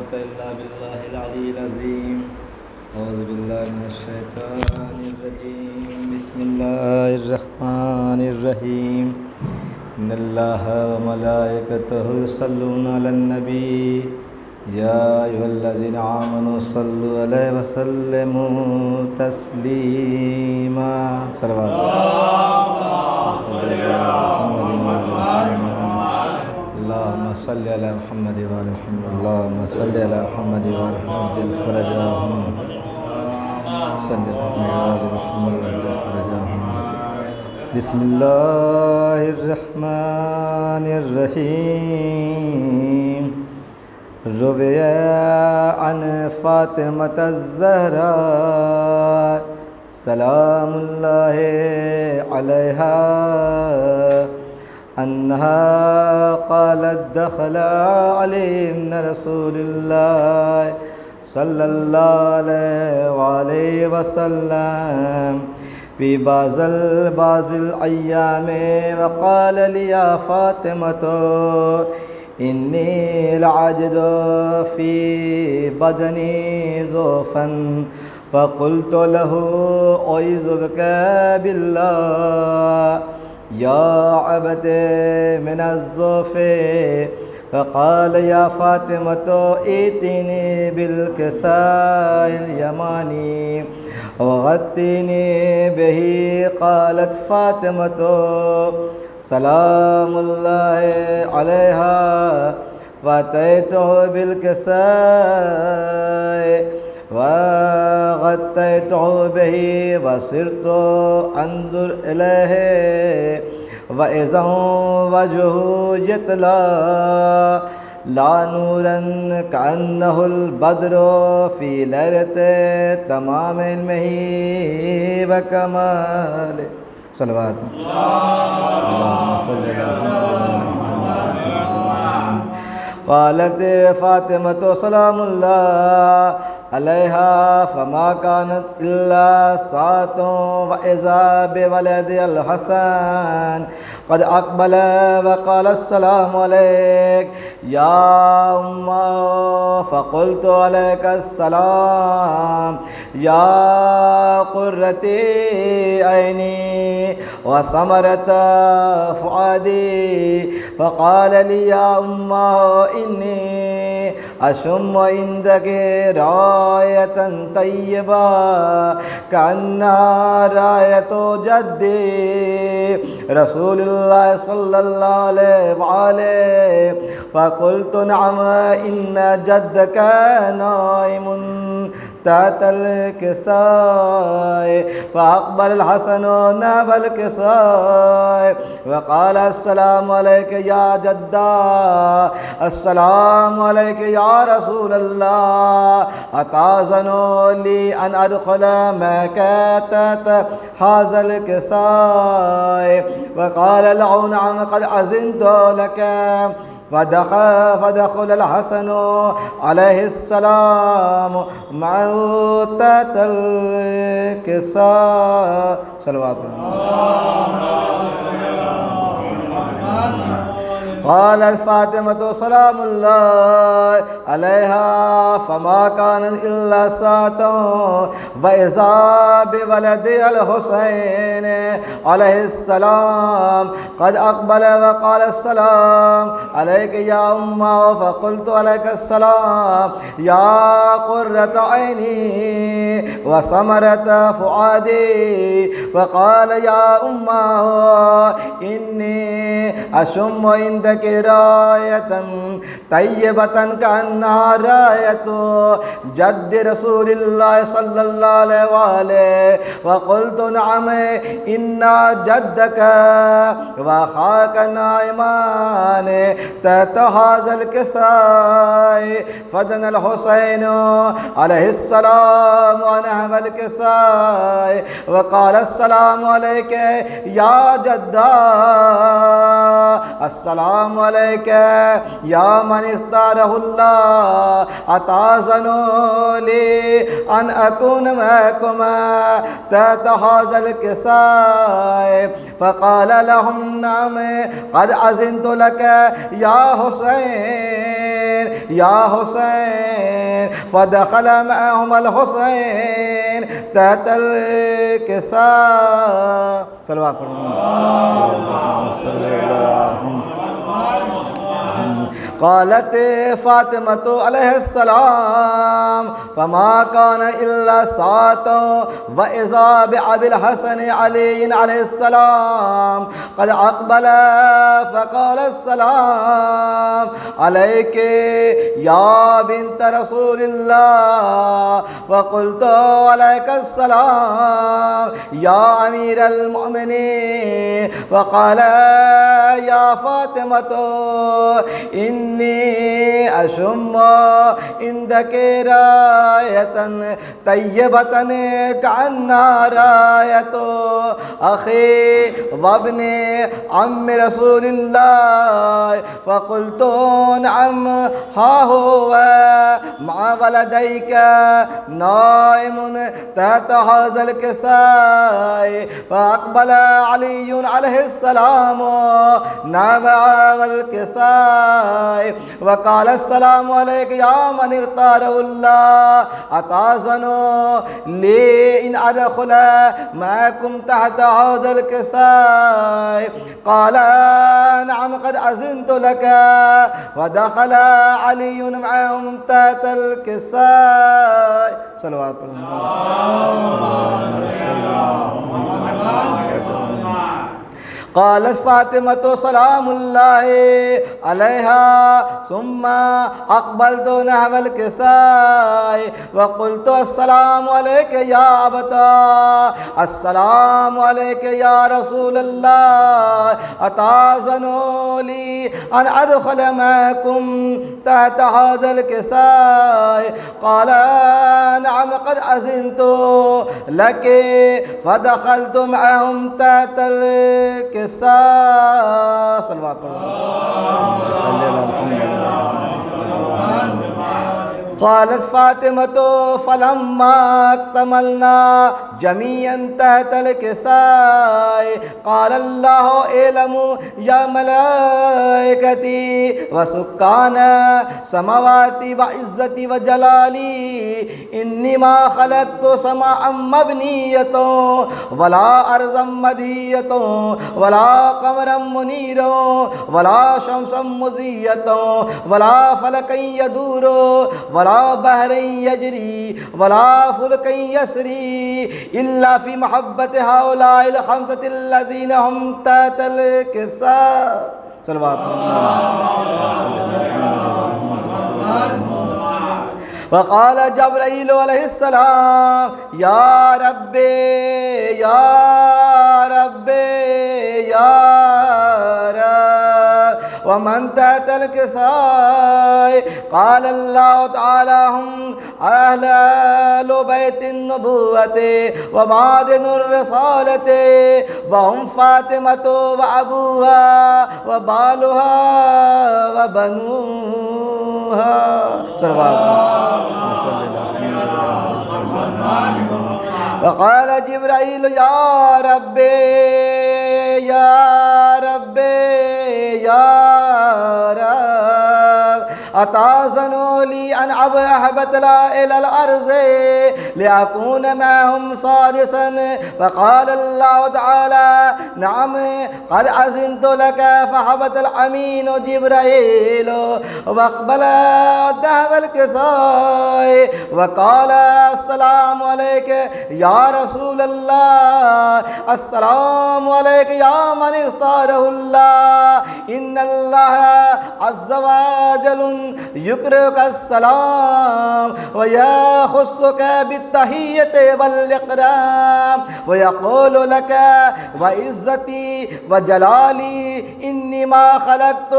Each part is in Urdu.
قوة إلا بالله العلي العظيم. أعوذ بالله من الشيطان الرجيم. بسم الله الرحمن الرحيم. إن الله وملائكته يصلون على النبي يا أيها الذين آمنوا صلوا عليه وسلموا تسليما. صلوات اللهم صل على محمد وآل محمد. اللهم صل على محمد وآل محمد وعجل فرجهم. صل على محمد وعجل فرجهم. بسم الله الرحمن الرحيم. روي عن فاطمة الزهراء سلام الله عليها أنها قالت دخل علينا رسول الله صلى الله عليه وسلم في بعض الأيام وقال لي يا فاطمة إني لأجد في بدني ضعفا فقلت له أعوذ بك بالله يا عبد من الضعف. فقال يا فاطمة ائتني بالكساء اليماني وغطيني به. قالت فاطمة سلام الله عليها فأتيته بالكساء وغطيته به وصرت أنظر إليه وإذا وجهه يتلى لا نورا كأنه البدر في ليلة تمام علمه وكمال. صلوات اللهم صل على محمد. قالت فاطمة سلام الله عليها فما كانت إلا ساعة وإذا بولد الحسن قد أقبل وقال السلام عليك يا أمه. فقلت عليك السلام يا قرتي عيني وثمرة فؤادي. فقال لي يا أمه إني أشم عندك راية طيبة كأنها راية جدي رسول الله صلى الله عليه وآله. فقلت نعم إن جدك نائم تحت الكساء. فأقبل الحسن ناب الكساء وقال السلام عليك يا جدا. السلام عليك يا رسول الله. أتأذن لي أن أدخل معك تحت هذا الكساء؟ وقال له نعم قد أذنت لك. فدخل الحسن عليه السلام معه تحت الكساء. صلوات قالت فاطمة سلام الله عليها فما كان إلا ساعة وإذا بولد الحسين عليه السلام قد أقبل وقال السلام عليك يا أمه. فقلت عليك السلام يا قرة عيني وثمرة فؤادي. فقال يا أمه إني أشم عندك راية طيبة كأنها راية جد رسول الله صلى الله عليه وآله. وقلت نعم إن جدك وأخاك نائمان تحت هذا الكساء. فدنا الحسين عليه السلام ونهب الكساء وقال السلام عليك يا جدا. السلام السلام عليك يا من اختاره الله أتأذنوا لي أن أكون معكما تحت هذا الكساء فقال لهم نعم قد أذنت لك يا حسين يا حسين فدخل معهم الحسين تحت الكساء صلوات قالت فاطمة عليه السلام فما كان إلا ساعة وإذا بأبي الحسن علي عليه السلام قد أقبل فقال السلام عليك يا بنت رسول الله وقلت عليك السلام يا أمير المؤمنين وقال يا فاطمة إني أشم عندك راية طيبة كأنها راية أخي وابن عم رسول الله فقلت نعم ها هو مع ولديك نائم تحت هذا الكساء فأقبل علي عليه السلام نبع والكساء وقال السلام عليك يا من اختاره الله أتأذنوا لي إن أدخل معكم تحت هذا الكساء قال نعم قد أذنت لك ودخل علي معهم تحت الكساء صلوات قالت فاطمة سلام الله عليها ثم أقبلت نحو الكساء وقلت السلام عليك يا أبتا السلام عليك يا رسول الله أتأذنوا لي أن أدخل معكم تحت هذا الكساء قال نعم قد أذنت لك فدخلت معهم تحت الكساء صلوات قالت فاطمة فلما اكتملنا جميعا تحت الكساء قال الله اعلموا يا ملائكتي وسكان سماواتي وعزتي وجلالي إني ما خلقت سماء مبنية ولا أرضا مدية ولا قمرا منيرا ولا شمسا مضية ولا فلكا يدور ولا بحر يجري ولا فلك يسري إلا في محبة هؤلاء الخمسة الذين هم تحت الكساء صلوات وقال جبرائيل عليه السلام يا ربي يا ربي يا رب ومن تحت الكساء قال الله تعالى هم أهل بيت النبوة ومعدن الرسالة وهم فاطمة وأبوها وبالها وبنوها صلوات وقال جبرائيل يا ربي يا ربي يا رب أتأذنوا لي أن أهبط إلى الأرض لأكون معهم سادسا فقال الله تعالى نعم قد أذنت لك فهبط الأمين جبرائيل واقبل ذهب الكساء وقال السلام عليك يا رسول الله السلام عليك يا من اختاره الله إن الله عز وجل يقرئك السلام ويخصك بالتحية والإكرام ويقول لك وعزتي وجلالي إني ما خلقت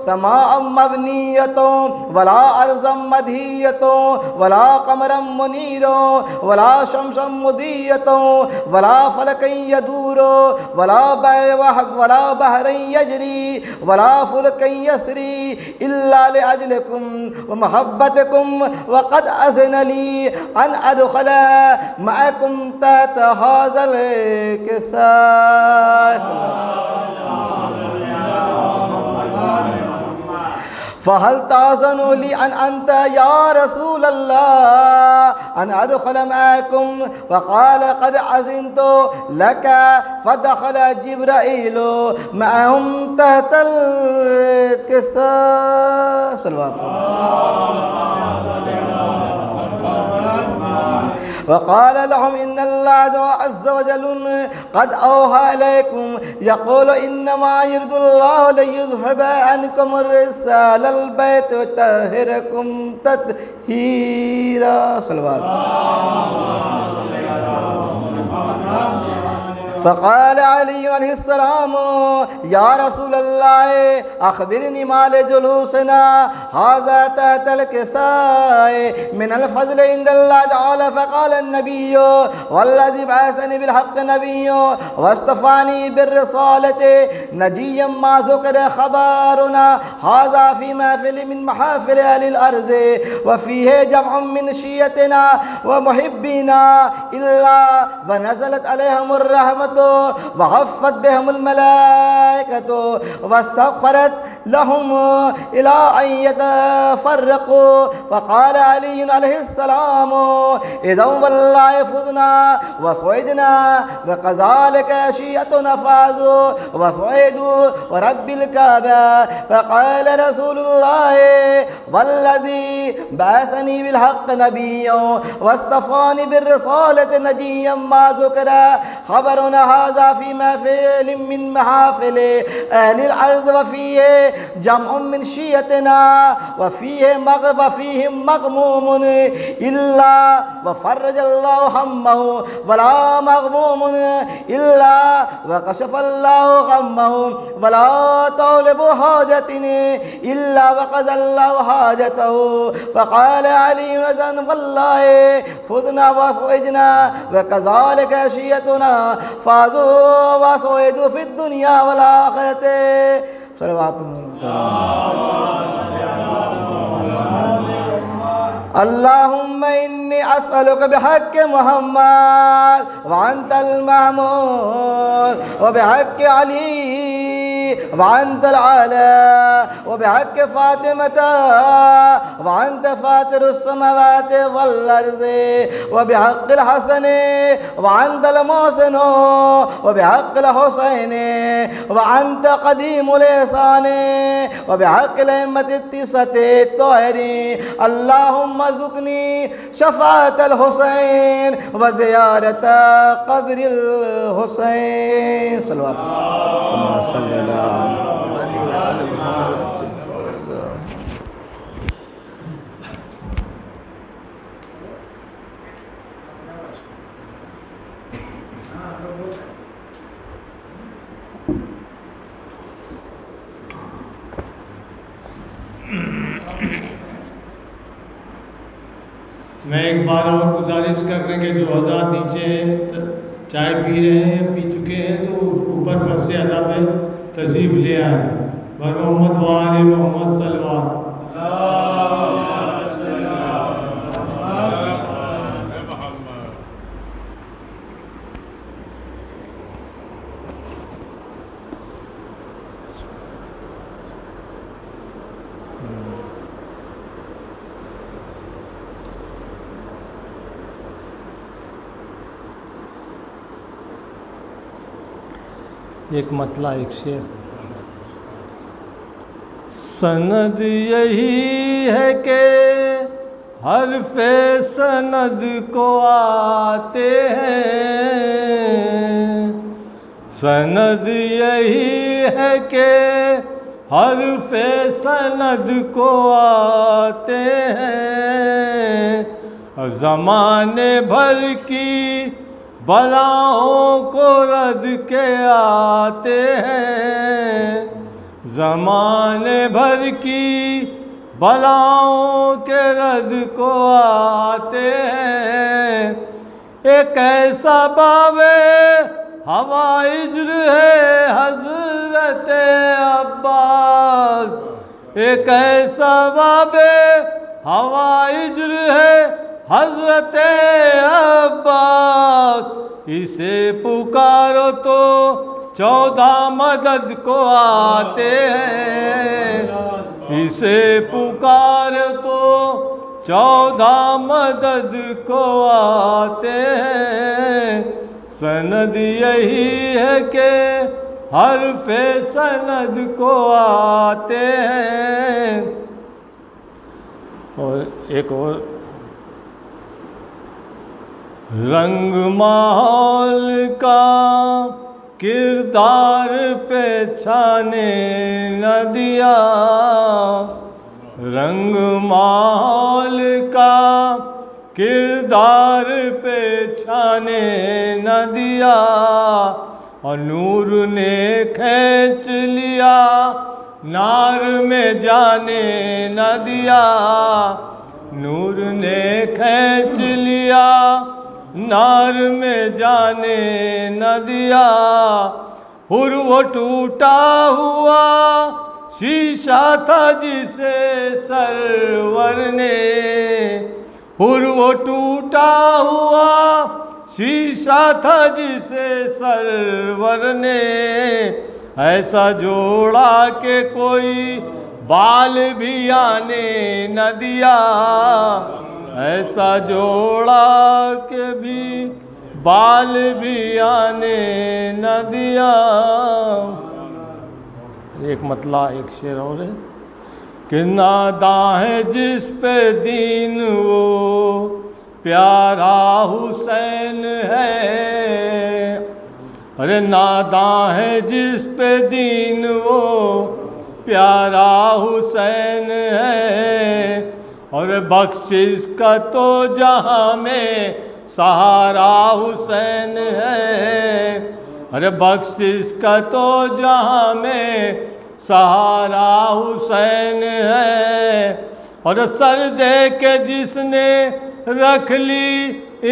سماء مبنية ولا أرضا مدهية ولا قمرا منيرا ولا شمسا مضية ولا فلكا يدور ولا بحر يجري ولا فلك يسري إلا لأجلكم ومحبتكم وقد أذن لي أن أدخل معكم تحت هذا الكساء فهل تأذن لي أنت يا رسول الله أن أدخل معكم؟ فقال قد أذنت لك. فدخل جبرائيل معهم تحت الكساء. صلى الله عليه وسلم. وقال لهم إن الله عز وجل قد أوحى إليكم يقول إنما يريد الله ليذهب عنكم الرجس أهل البيت ويطهركم تطهيرا. صلوات. فقال علي عليه السلام يا رسول الله أخبرني ما لجلوسنا هذا تحت الكساء من الفضل عند الله تعالى. فقال النبي والذي بعثني بالحق نبي واصطفاني بالرسالة نجيا ما ذكر خبرنا هذا في محفل من محافل أهل الأرض وفيه جمع من شيعتنا ومحبينا إلا ونزلت عليهم الرحمة وحفت بهم الملائكة واستغفرت لهم إلى أن يتفرقوا. فقال علي عليه السلام إذا والله فزنا وصعدنا وكذلك شيعتنا فازوا وصعدوا ورب الكعبة. فقال رسول الله والذي بعثني بالحق نبيا واصطفاني بالرسالة نجيا ما ذكر خبرنا هذا في محفل من محافل أهل الأرض وفيه جمع من شيعتنا وفيهم مغموم إلا وفرج الله همه ولا مغموم إلا وكشف الله غمه ولا طالب حاجة إلا وقضى الله حاجته. فقال علي إذن والله فزنا وصعدنا وكذلك شيعتنا فازوا وصعدوا في الدنيا والآخرة. صلوات. اللهم إني أسألك بحق محمد وأنت المحمود وبحق علي وأنت العلى وبحق فاطمة وأنت فاطر السماوات والأرض وبحق الحسن وأنت المحسن وبحق الحسين وأنت قديم الإحسان وبحق الأئمة التسعة الطاهرين. اللهم ارزقني شفاعة الحسين وزيارة قبر الحسين. صلوات. اللهم صل على محمد وعلى محمد. میں ایک بار اور گزارش کرنے کے جو حضرات نیچے ہیں چائے پی رہے ہیں پی چکے ہیں تو اوپر فرش اعلیٰ میں تشریف لے آئیں. بر محمد و آل محمد صلوات. ایک مطلع ایک شعر. سند یہی ہے کہ حرف سند کو آتے ہیں. سند یہی ہے کہ حرف سند کو آتے ہیں. زمانے بھر کی بلاؤں کو رد کے آتے ہیں. زمانے بھر کی بلاؤں کے رد کو آتے ہیں. ایک ایسا باوے ہوائی ہجر ہے حضرت عباس، ایک ایسا باب ہوائی ہجر ہے حضرت عباس، اسے پکارو تو 14 مدد کو آتے ہیں، اسے پکارو تو 14 مدد کو آتے ہیں، سند یہی ہے کہ حرف سند کو آتے ہیں۔ اور ایک اور، رنگ ماحول کا کردار پہچانے نہ دیا، رنگ ماحول کا کردار پہچانے نہ دیا، اور نور نے کھینچ لیا نار میں جانے نہ دیا، نور نے کھینچ لیا نار میں جانے نہ دیا، اور وہ ٹوٹا ہوا شیشہ تھا جسے سرور نے، اور وہ ٹوٹا ہوا شیشہ تھا جسے سرور نے ایسا جوڑا کہ کوئی بال بھی آنے نہ دیا، ایسا جوڑا کہ بھی بال بھی آنے نہ دیا۔ ایک مطلع ایک شعر اور ہے کہ ناداں ہے جس پہ دین وہ پیارا حسین ہے، ارے ناداں ہے جس پہ دین وہ پیارا حسین ہے، اور بخشش کا تو جہاں میں سہارا حسین ہے، ارے بخشش کا تو جہاں میں سہارا حسین ہے، اور سر دے کے جس نے رکھ لی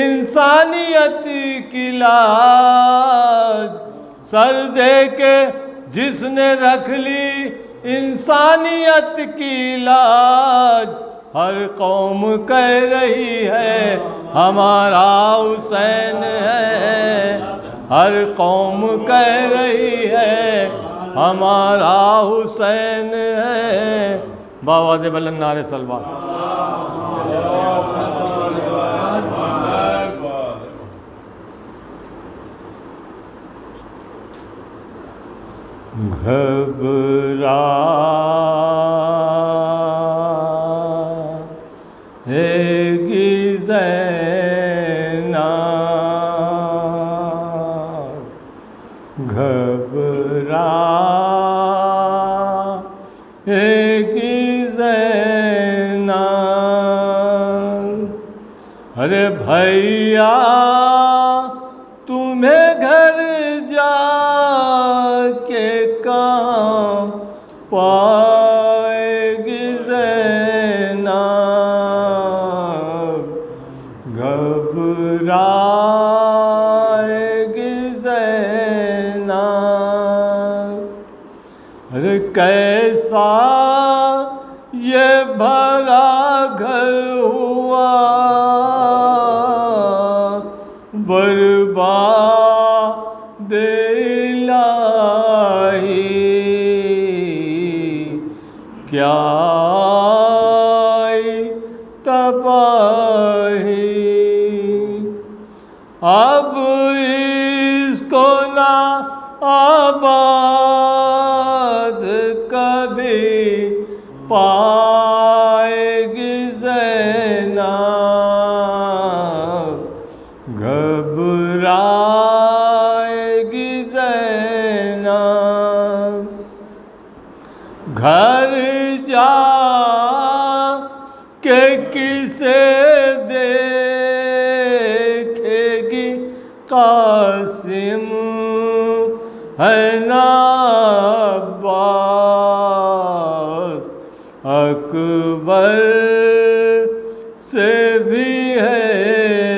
انسانیت کی لاج، سر دے کے جس نے رکھ لی انسانیت کی لاج، ہر قوم کہہ رہی ہے ہمارا حسین ہے، ہر قوم کہہ رہی ہے ہمارا حسین ہے۔ باواز بلند نعرے صلوات۔ گھبرا ہے گی زینب، گھبرا ہے گی زینب، ارے بھیا تمہیں گھر جا کے کہاں پائے گی زینب، گھبرائے گی زینب، ارے کیسا یہ بھرا گھر ہوا برباد الہی، کیا تباہی، اب اس کو نہ آباد کبھی پائے گی زینب، گھبرائے گی زینب، گھر جا کے کسے دیکھے گی قاسم ہے نا عباس، اکبر سے بھی ہے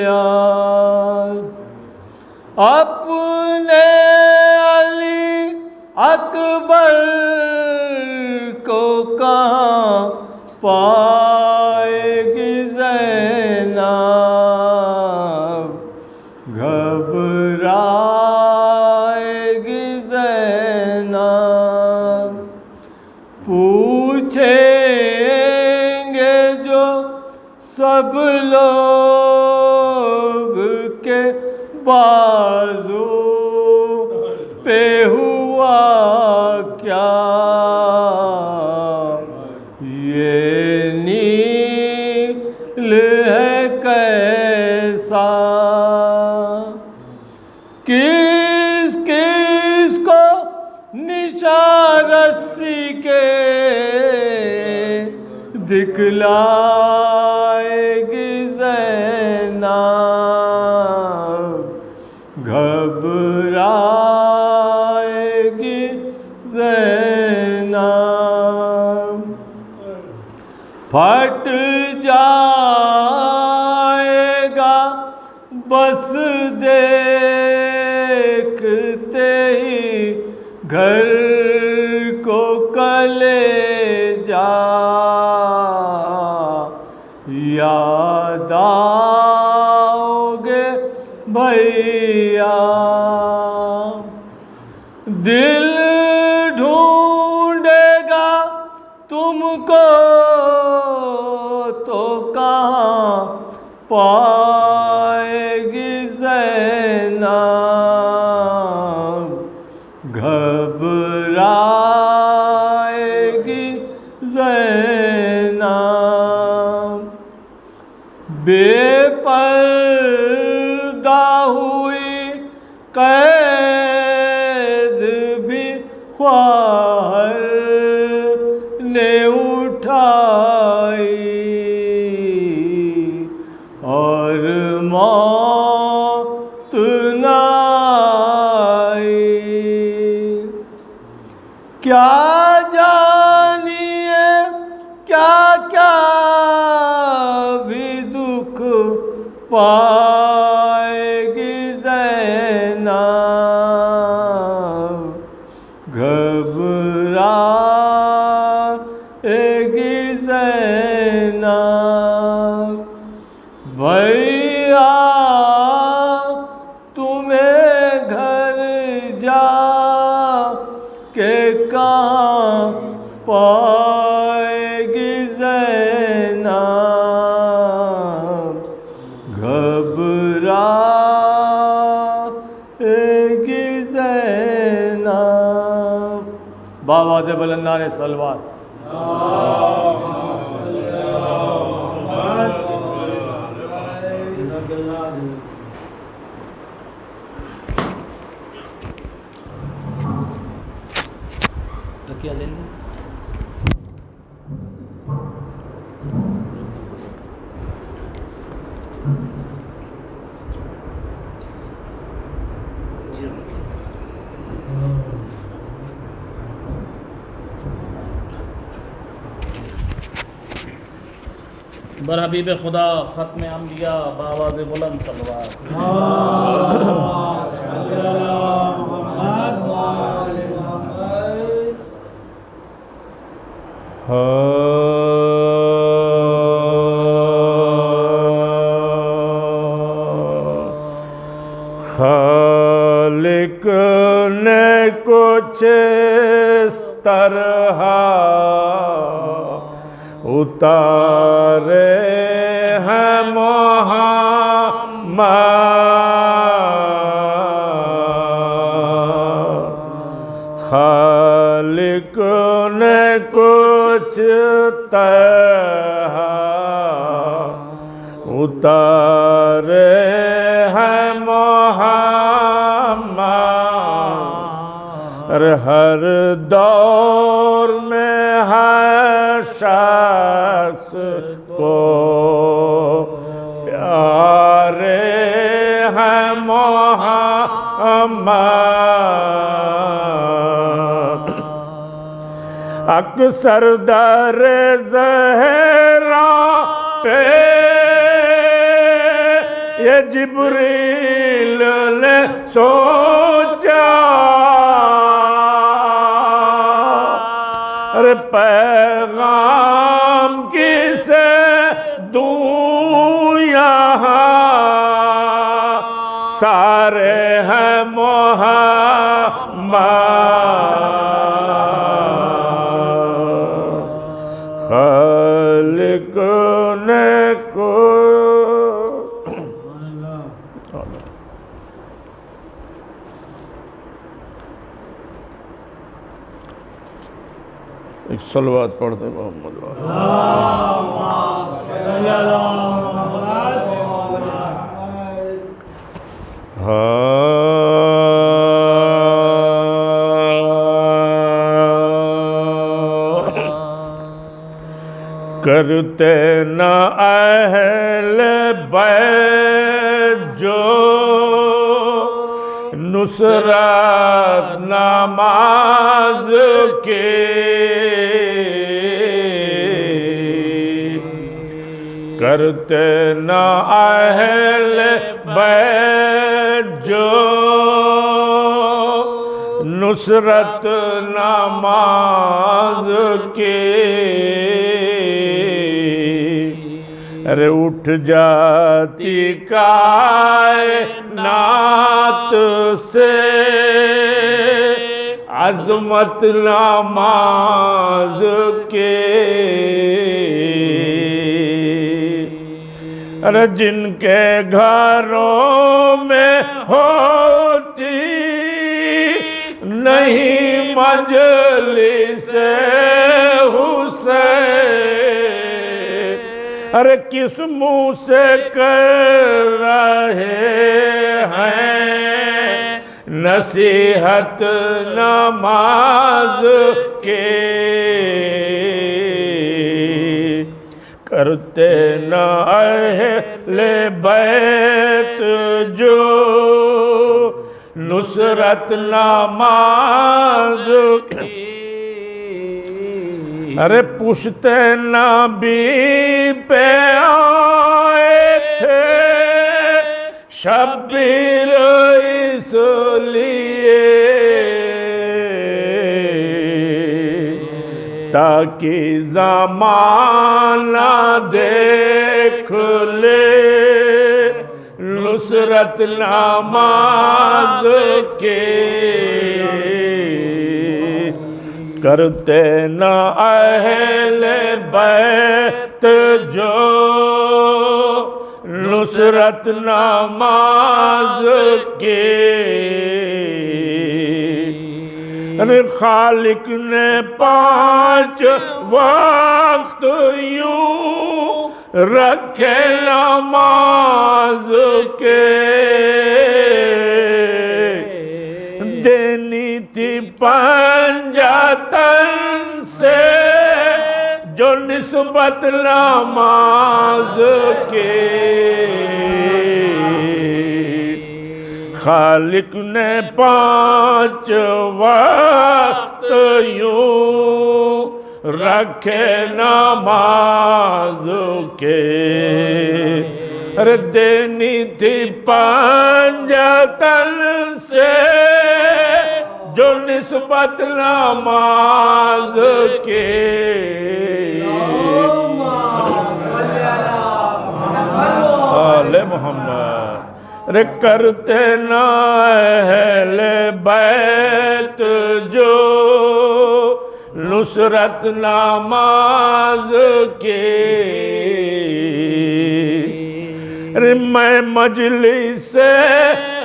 یار، اپنے اکبر کو کہاں پائے گی زینب، گھبرائے گی زینب، پوچھیں گے جو سب لوگ کے بازو پہ ہوا کیا، یہ نیل ہے کیسا، کس کس کو نشان رسی کے دکھلائے گی زینب، گھبرائے گی زینب، پھٹ جائے گا بس دیکھتے ہی گھر کو کلیجا، یاد آؤ گے بھیا، دل ڈھونڈے گا تم کو تو کہاں پائے گی زینب، گھبرائے گی زینب، بے پردہ ہوئی قید بھی خواہر نے اٹھائی، اور موت نہ آئی، کیا جانیے کیا کیا بھی دکھ پائے گی زینب، گھبرائے گی زینب، بھیا تمہیں گھر جا کے کہاں پائے گی زینب، گھبرائے گی زینب، بآواز بلند نعرہ صلوات۔ تکیہ لے لیں۔ بر حبیب خدا ختم انبیاء بآواز بلند صلوات۔ خالق نے کچھ اس طرح اتارے ہیں محمد، خالق نے کچھ طرح اتارے ہیں محمد، ہر دور میں ہر شخص کو پیارے ہیں محمد، اکثر در زہرا پہ یہ جبریل نے سوچا، پیغام کسے دوں یہاں سارے ہیں محمد خالق نے کو ایک صلوات پڑھتے محمد کرتے نہ اہل بیت جو نصرت نماز کے کرتے نہ اہل بیت جو نصرت نماز کے ارے اٹھ جاتی کائنات سے عظمت نماز کے ارے جن کے گھروں میں ہوتی نہیں مجلس حسین ارے کس منہ سے کر رہے ہیں نصیحت نماز کے کرتے نہ اہل بیت جو نصرت نماز کی ارے پشتے نبی پہ آئے تھے شبیر اس لیے تاکہ زمانہ دیکھ لے نصرت نماز کے کرتے نہ اہل بیت جو نصرت نماز کے خالق نے 5 وقت یوں رکھے نماز کے دینی تھی پنجتن سے جو نسبت نماز کے خالق نے 5 وقت یوں رکھے نماز کے ارے دینی تھی پنجتن سے جو نسبت نماز کے آل محمد رے کرتے نہ اہل بیت جو نصرت نماز کے رے میں مجلس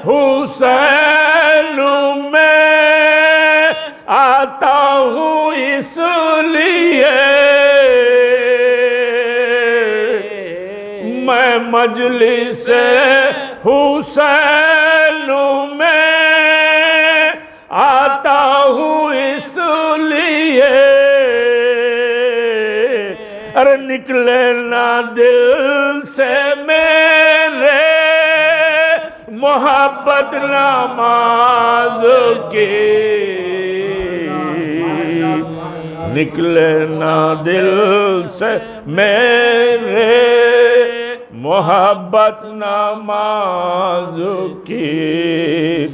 حسین میں آتا ہوں اس لیے میں مجلس حسین میں آتا ہوں اس لیے ارے نکلے نہ دل سے میرے محبت نماز کی نکلے نہ دل سے میرے محبت نماز کی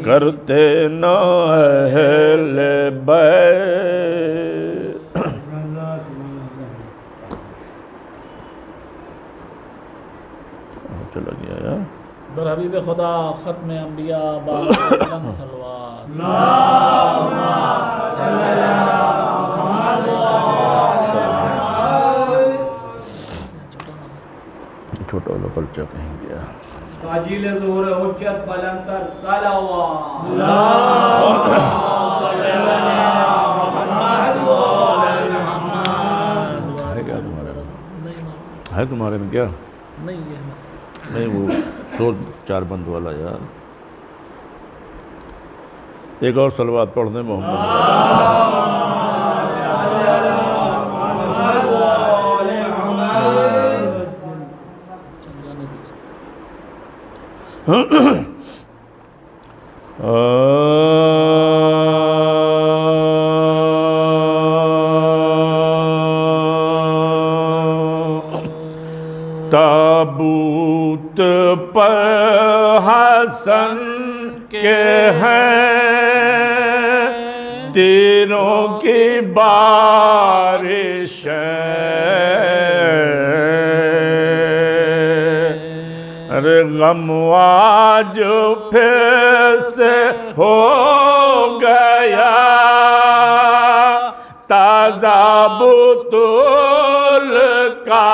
کرتے نہ اہل بیت چلا گیا یار. بر حبیب خدا ختم انبیاء بابا بلند صلوات. چھوٹا والا پرچہ کہیں گیا. تاجیل ظہور حجت بلندر صلوات. ہے تمہارے میں کیا؟ نہیں یہ نہیں وہ 104 بند والا یار. ایک اور صلوات پڑھ دیں محمد. تابوت پر حسن کے ہیں تیروں کی بارش ارے غم آج پھر سے ہو گیا تازہ بطول کا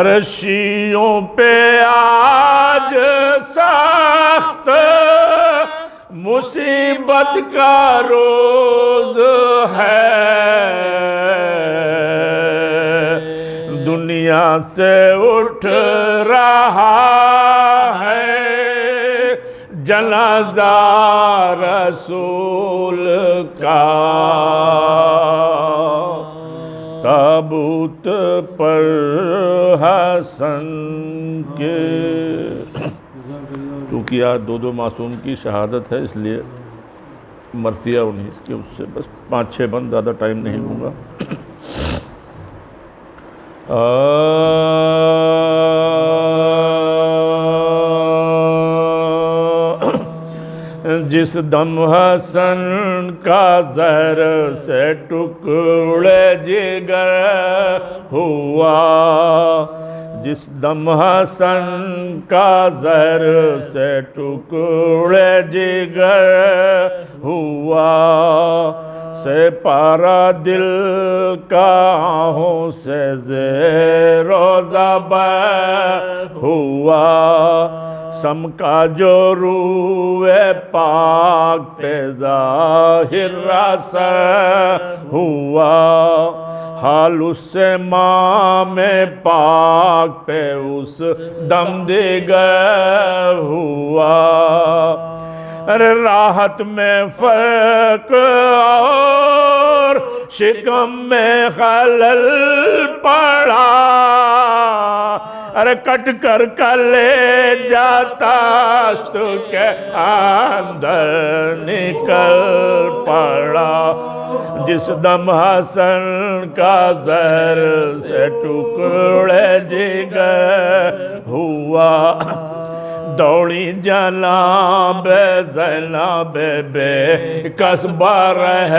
رشیوں پہ آج سخت مصیبت کا روز ہے دنیا سے اٹھ رہا ہے جنازہ رسول کا تابوت پر حسن کے چونکہ آج دو معصوم کی شہادت ہے اس لیے مرثیہ انہیں اس کے اس سے بس 5-6 بند زیادہ ٹائم نہیں لوں گا. جس دم حسن کا زہر سے ٹکڑے جگر ہوا جس دم حسن کا زہر سے ٹکڑے جگر ہوا سے پارا دل کا آہوں سے زیر و زبر ہوا سم کا جو روئے پاک پہ ظاہر رسر ہوا حال اس سے مام پاک پہ اس دم دیگر ہوا ارے راحت میں فرق اور شکم میں خلل پڑا ارے کٹ کر کلے جاتا تو کے اندر نکل پڑا جس دم حسن کا زہر سے ٹکڑے جگر ہوا دوڑی جناب زینب بے قصبہ رہ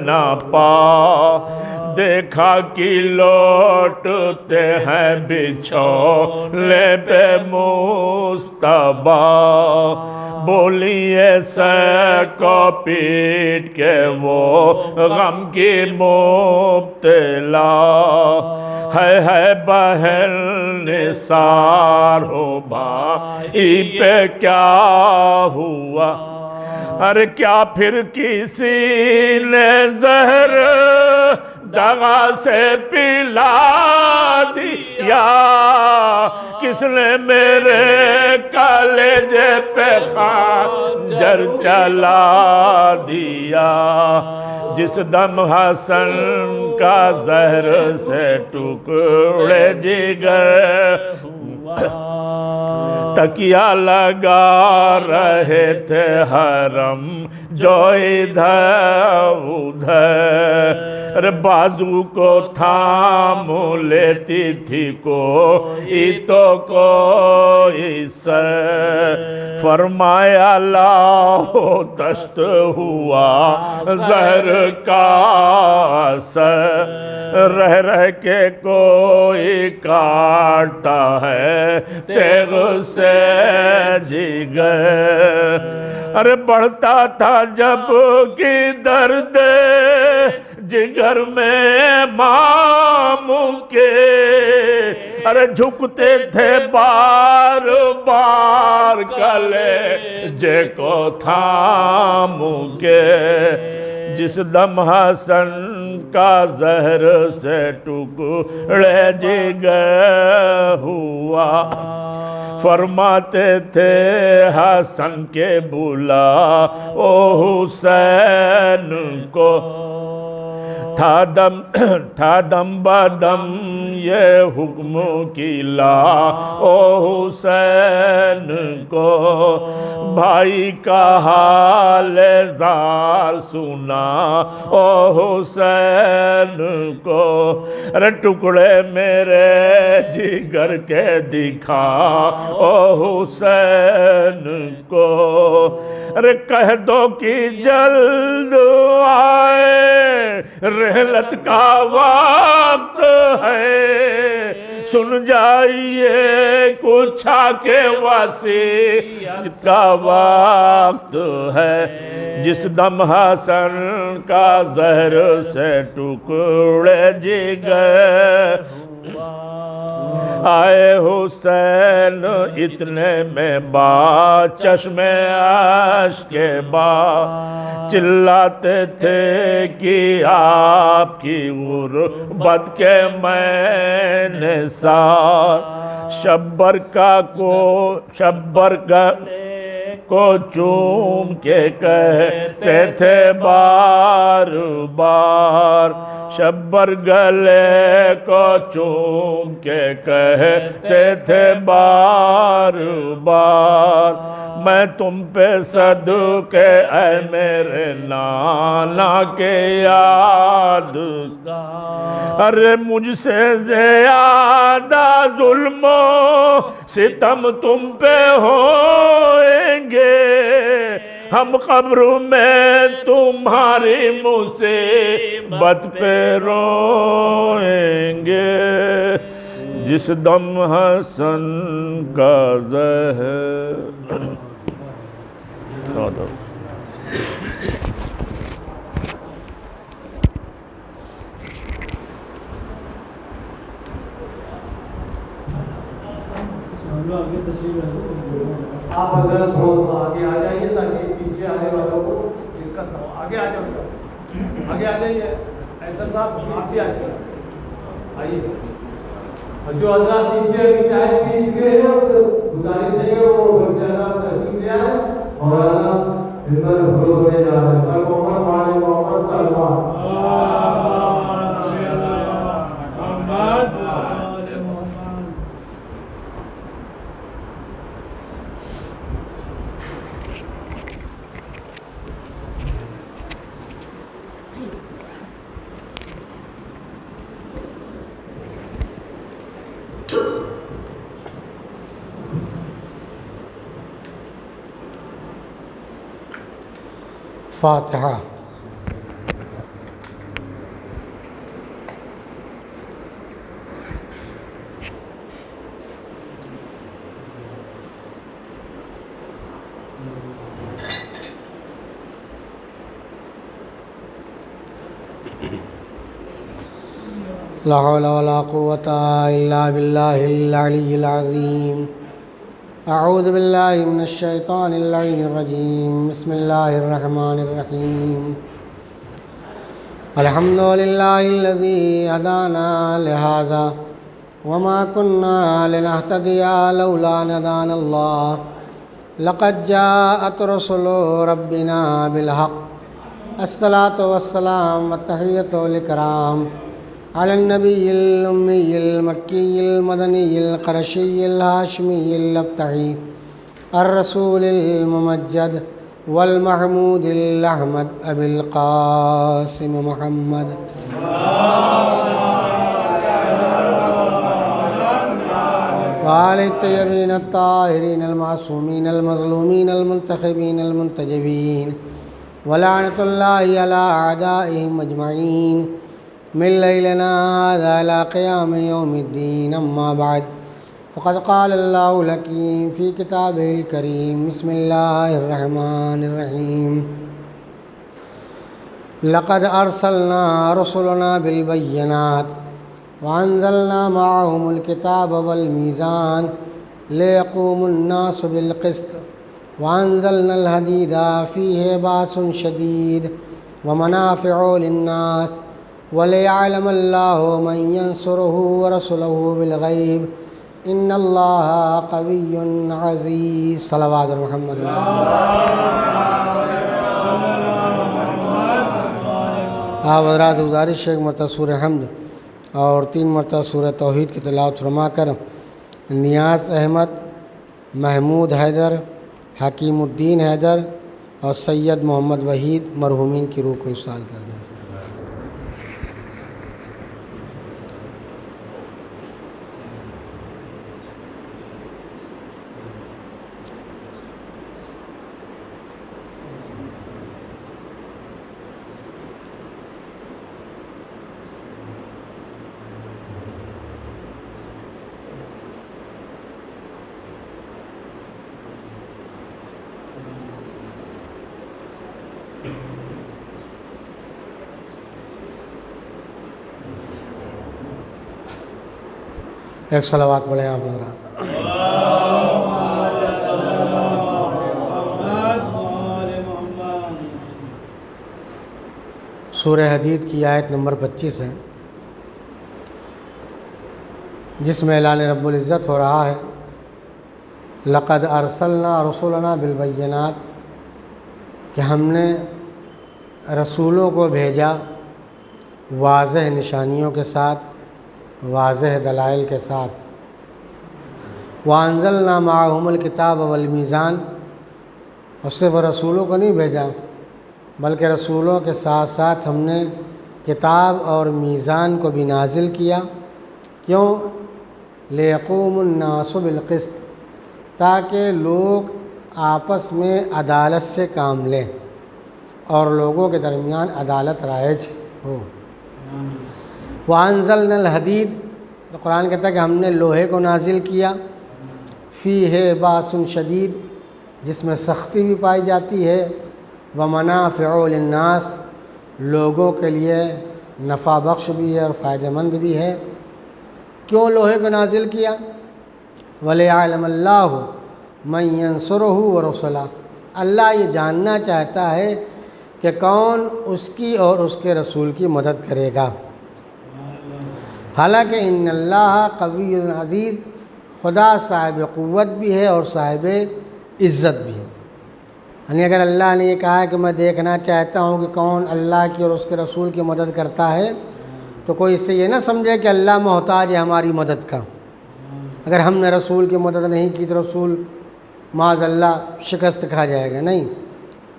نہ پا دیکھا کہ لوٹتے ہیں بچھولے پہ مصطفیٰ بولی ایسے کو پیٹ کے وہ غم کی مبتلا ہے بہن نثار ہو بھائی پہ کیا ہوا ارے کیا پھر کسی نے زہر دغا سے پلا دیا کس نے میرے کلیجے پہ خنجر چلا دیا جس دم حسن کا زہر سے ٹکڑے جگر تکیہ لگا رہے تھے حرم جو ادھر ادھر بازو کو تھام لیتی تھی کوئی تو کوئی سر فرمایا لاؤ دست ہوا زہر کا سر رہ کے کوئی کاٹتا ہے تیغ سے جگر ارے بڑھتا تھا جب کی درد جگر میں ماموں کے ارے جھکتے تھے بار بار کلیجے کو تھاموں کے جس دم حسن کا زہر سے ٹکڑے جگر ہوا فرماتے تھے حسن کے بلا او حسین کو تھا دم بدم یہ حکم کی لا او حسین کو بھائی کا حال زار سنا او حسین کو ارے ٹکڑے میرے جگر کے دکھا او حسین کو ارے کہہ دو کہ جلد آئے رحلت کا وقت ہے سن جائیے کچھ کے وصیت کا وقت ہے جس دم حسن کا زہر سے ٹکڑے جگر آئے حسین اتنے میں با چشم اشک با چلاتے تھے کہ آپ کی غربت کے میں نے سار شبر کا کو چوم کے کہتے تھے بار بار شبر گلے کو چوم کے کہتے تھے بار بار میں تم پہ صدقے اے میرے نانا کے یاد ارے مجھ سے زیادہ ظلم و ستم تم پہ ہوئیں گے ہم قبر میں تمہاری مصیبت پہ روئیں گے جس دم حسن کا زہر آپ حضرت تھوڑا آگے آ جائیے تاکہ پیچھے آنے والوں کو دقت نہ ہو آگے آ جاؤ آگے آ جائیے احسن صاحب پیچھے آئیے جو حضرات نیچے چائے پی کے گزارش ہے کہ وہ گھر سے اللہ تشریف لے آئے اور اللہ خدمت حضور میں جا رہے ہیں محمد وعلی محمد سلمان فاتحہ لا حول ولا قوة إلا بالله العلي العظيم أعوذ بالله من الشيطان اللعين الرجيم بسم الله الرحمن الرحيم الحمد لله الذي هدانا لهذا وما كنا لنهتدي لولا أن هدانا الله لقد جاءت رسل ربنا بالحق الصلاة والسلام والتحية والإكرام على النبي الأمي المكي المدني القرشي الهاشمي الأبتعي الرسول الممجد والمحمود الأحمد أبي القاسم محمد وآل الطيبين الطاهرين المعصومين المظلومين المنتخبين المنتجبين ولعنة الله على أعدائهم أجمعين من ليلنا هذا إلى قيام يوم الدين. أما بعد، فقد قال الله الحكيم في كتابه الكريم: بسم الله الرحمن الرحيم. لقد أرسلنا رسلنا بالبينات وأنزلنا معهم الكتاب والميزان ليقوم الناس بالقسط وأنزلنا الحديد فيه بأس شديد ومنافع للناس وليعلم الله من ينصره ورسله بالغيب ان اللہ قوی عزیز. صلوات محمد. آپ حضرات گزارش ایک مرتبہ سورہ حمد اور 3 مرتبہ سورہ توحید کی تلاوت فرما کر نیاز احمد، محمود حیدر، حکیم الدین حیدر اور سید محمد وحید مرحومین کی روح کو افضال کر دیں. ایک صلوات پڑھیں آپ حضرات. سورہ حدید کی آیت نمبر 25 ہے، جس میں اعلان رب العزت ہو رہا ہے: لقد ارسلنا رسولنا بالبینات، کہ ہم نے رسولوں کو بھیجا واضح نشانیوں کے ساتھ، واضح دلائل کے ساتھ. وَأَنزَلْنَا مَعَهُمُ الْكِتَابَ وَالْمِيزَانَ، اور صرف رسولوں کو نہیں بھیجا بلکہ رسولوں کے ساتھ ساتھ ہم نے کتاب اور میزان کو بھی نازل کیا. کیوں؟ لِيَقُومُ النَّاسُ بِالْقِسْطِ، تاکہ لوگ آپس میں عدالت سے کام لیں اور لوگوں کے درمیان عدالت رائج ہو. وَأَنزَلْنَا الْحَدِيدَ، قرآن کہتا ہے کہ ہم نے لوہے کو نازل کیا. فِيهِ بَأْسٌ شدید، جس میں سختی بھی پائی جاتی ہے. وَمَنَافِعُ لِلنَّاسِ، لوگوں کے لیے نفع بخش بھی ہے اور فائدہ مند بھی ہے. کیوں لوہے کو نازل کیا؟ وَلِيَعْلَمَ اللَّهُ مَن يَنصُرُهُ وَرُسُلَهُ، اللہ یہ جاننا چاہتا ہے کہ کون اس کی اور اس کے رسول کی مدد کرے گا. حالانکہ ان اللہ قوی عزیز، خدا صاحب قوت بھی ہے اور صاحب عزت بھی ہے. یعنی اگر اللہ نے یہ کہا ہے کہ میں دیکھنا چاہتا ہوں کہ کون اللہ کی اور اس کے رسول کی مدد کرتا ہے، تو کوئی اس سے یہ نہ سمجھے کہ اللہ محتاج ہے ہماری مدد کا. اگر ہم نے رسول کی مدد نہیں کی تو رسول معاذ اللہ شکست کھا جائے گا. نہیں،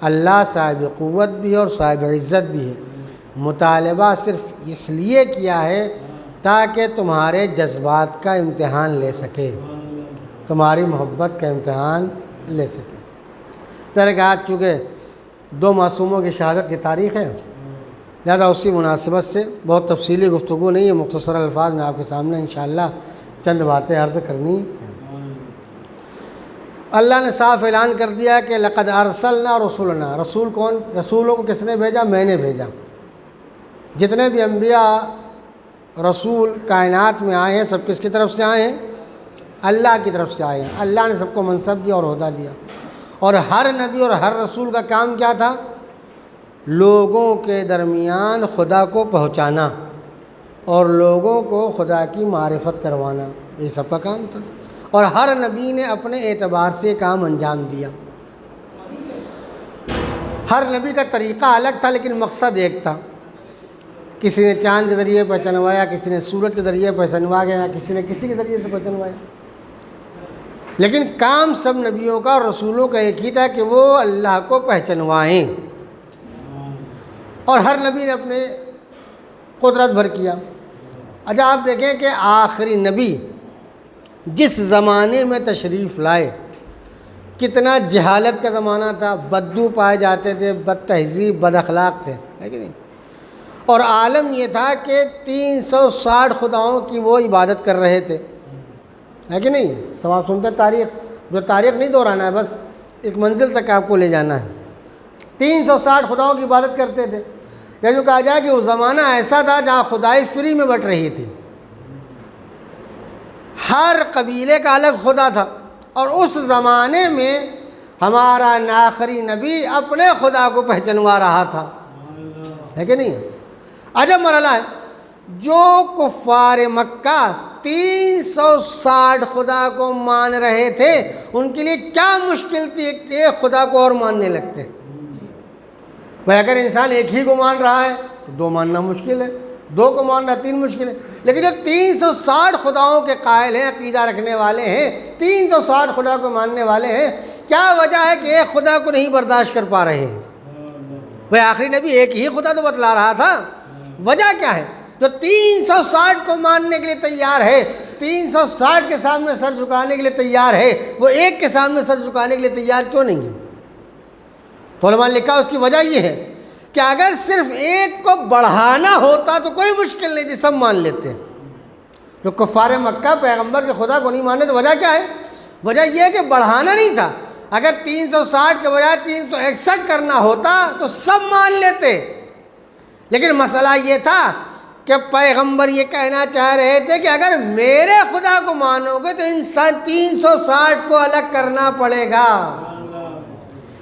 اللہ صاحب قوت بھی ہے اور صاحب عزت بھی ہے. مطالبہ صرف اس لیے کیا ہے تاکہ تمہارے جذبات کا امتحان لے سکے، تمہاری محبت کا امتحان لے سکے. ذرا کہ آج چونکہ 2 معصوموں کی شہادت کی تاریخ ہے، لہذا اسی مناسبت سے بہت تفصیلی گفتگو نہیں ہے، مختصر الفاظ میں آپ کے سامنے انشاءاللہ چند باتیں عرض کرنی ہیں. اللہ نے صاف اعلان کر دیا کہ لقد ارسلنا رسولنا. رسول کون؟ رسولوں کو کس نے بھیجا؟ میں نے بھیجا. جتنے بھی انبیاء رسول کائنات میں آئے ہیں سب کس کی طرف سے آئے ہیں؟ اللہ کی طرف سے آئے ہیں. اللہ نے سب کو منصب دیا اور عہدہ دیا. اور ہر نبی اور ہر رسول کا کام کیا تھا؟ لوگوں کے درمیان خدا کو پہنچانا اور لوگوں کو خدا کی معرفت کروانا، یہ سب کا کام تھا. اور ہر نبی نے اپنے اعتبار سے کام انجام دیا. ہر نبی کا طریقہ الگ تھا لیکن مقصد ایک تھا. کسی نے چاند کے ذریعے پہچانوایا، کسی نے سورج کے ذریعے پہچانوایا، کسی نے کسی کے ذریعے سے پہچانوایا. لیکن کام سب نبیوں کا اور رسولوں کا ایک ہی تھا کہ وہ اللہ کو پہچنوائیں، اور ہر نبی نے اپنے قدرت بھر کیا۔ اچھا آپ دیکھیں کہ آخری نبی جس زمانے میں تشریف لائے، کتنا جہالت کا زمانہ تھا، بدو پائے جاتے تھے، بد تہذیب، بد اخلاق تھے، ہے کہ نہیں؟ اور عالم یہ تھا کہ 360 خداؤں کی وہ عبادت کر رہے تھے، ہے کہ نہیں؟ سب آپ سنتے تاریخ، جو تاریخ نہیں دہرانا ہے، بس ایک منزل تک آپ کو لے جانا ہے۔ 360 خداؤں کی عبادت کرتے تھے، یا جو کہا جائے کہ وہ زمانہ ایسا تھا جہاں خدائی فری میں بٹ رہی تھی، ہر قبیلے کا الگ خدا تھا، اور اس زمانے میں ہمارا آخری نبی اپنے خدا کو پہچنوا رہا تھا، ہے کہ نہیں؟ عجب مرحلہ ہے۔ جو کفار مکہ 360 خدا کو مان رہے تھے، ان کے لیے کیا مشکل تھی کہ ایک خدا کو اور ماننے لگتے۔ بھائی اگر انسان ایک ہی کو مان رہا ہے تو 2 ماننا مشکل ہے، 2 کو ماننا 3 مشکل ہے، لیکن جو 360 خداؤں کے قائل ہیں، عقیدہ رکھنے والے ہیں، 360 خدا کو ماننے والے ہیں، کیا وجہ ہے کہ ایک خدا کو نہیں برداشت کر پا رہے ہیں؟ بھائی آخری نبی ایک ہی خدا تو بتلا رہا تھا، وجہ کیا ہے؟ جو 360 کو ماننے کے لیے تیار ہے، 360 کے سامنے سر جھکانے کے لیے تیار ہے، وہ ایک کے سامنے سر جھکانے کے لیے تیار کیوں نہیں ہے؟ تو علماء نے لکھا اس کی وجہ یہ ہے کہ اگر صرف ایک کو بڑھانا ہوتا تو کوئی مشکل نہیں تھی، سب مان لیتے۔ جو کفار مکہ پیغمبر کے خدا کو نہیں ماننے، تو وجہ کیا ہے؟ وجہ یہ ہے کہ بڑھانا نہیں تھا۔ اگر 360 کے بجائے 361 کرنا ہوتا تو سب مان لیتے، لیکن مسئلہ یہ تھا کہ پیغمبر یہ کہنا چاہ رہے تھے کہ اگر میرے خدا کو مانو گے تو انسان 360 کو الگ کرنا پڑے گا۔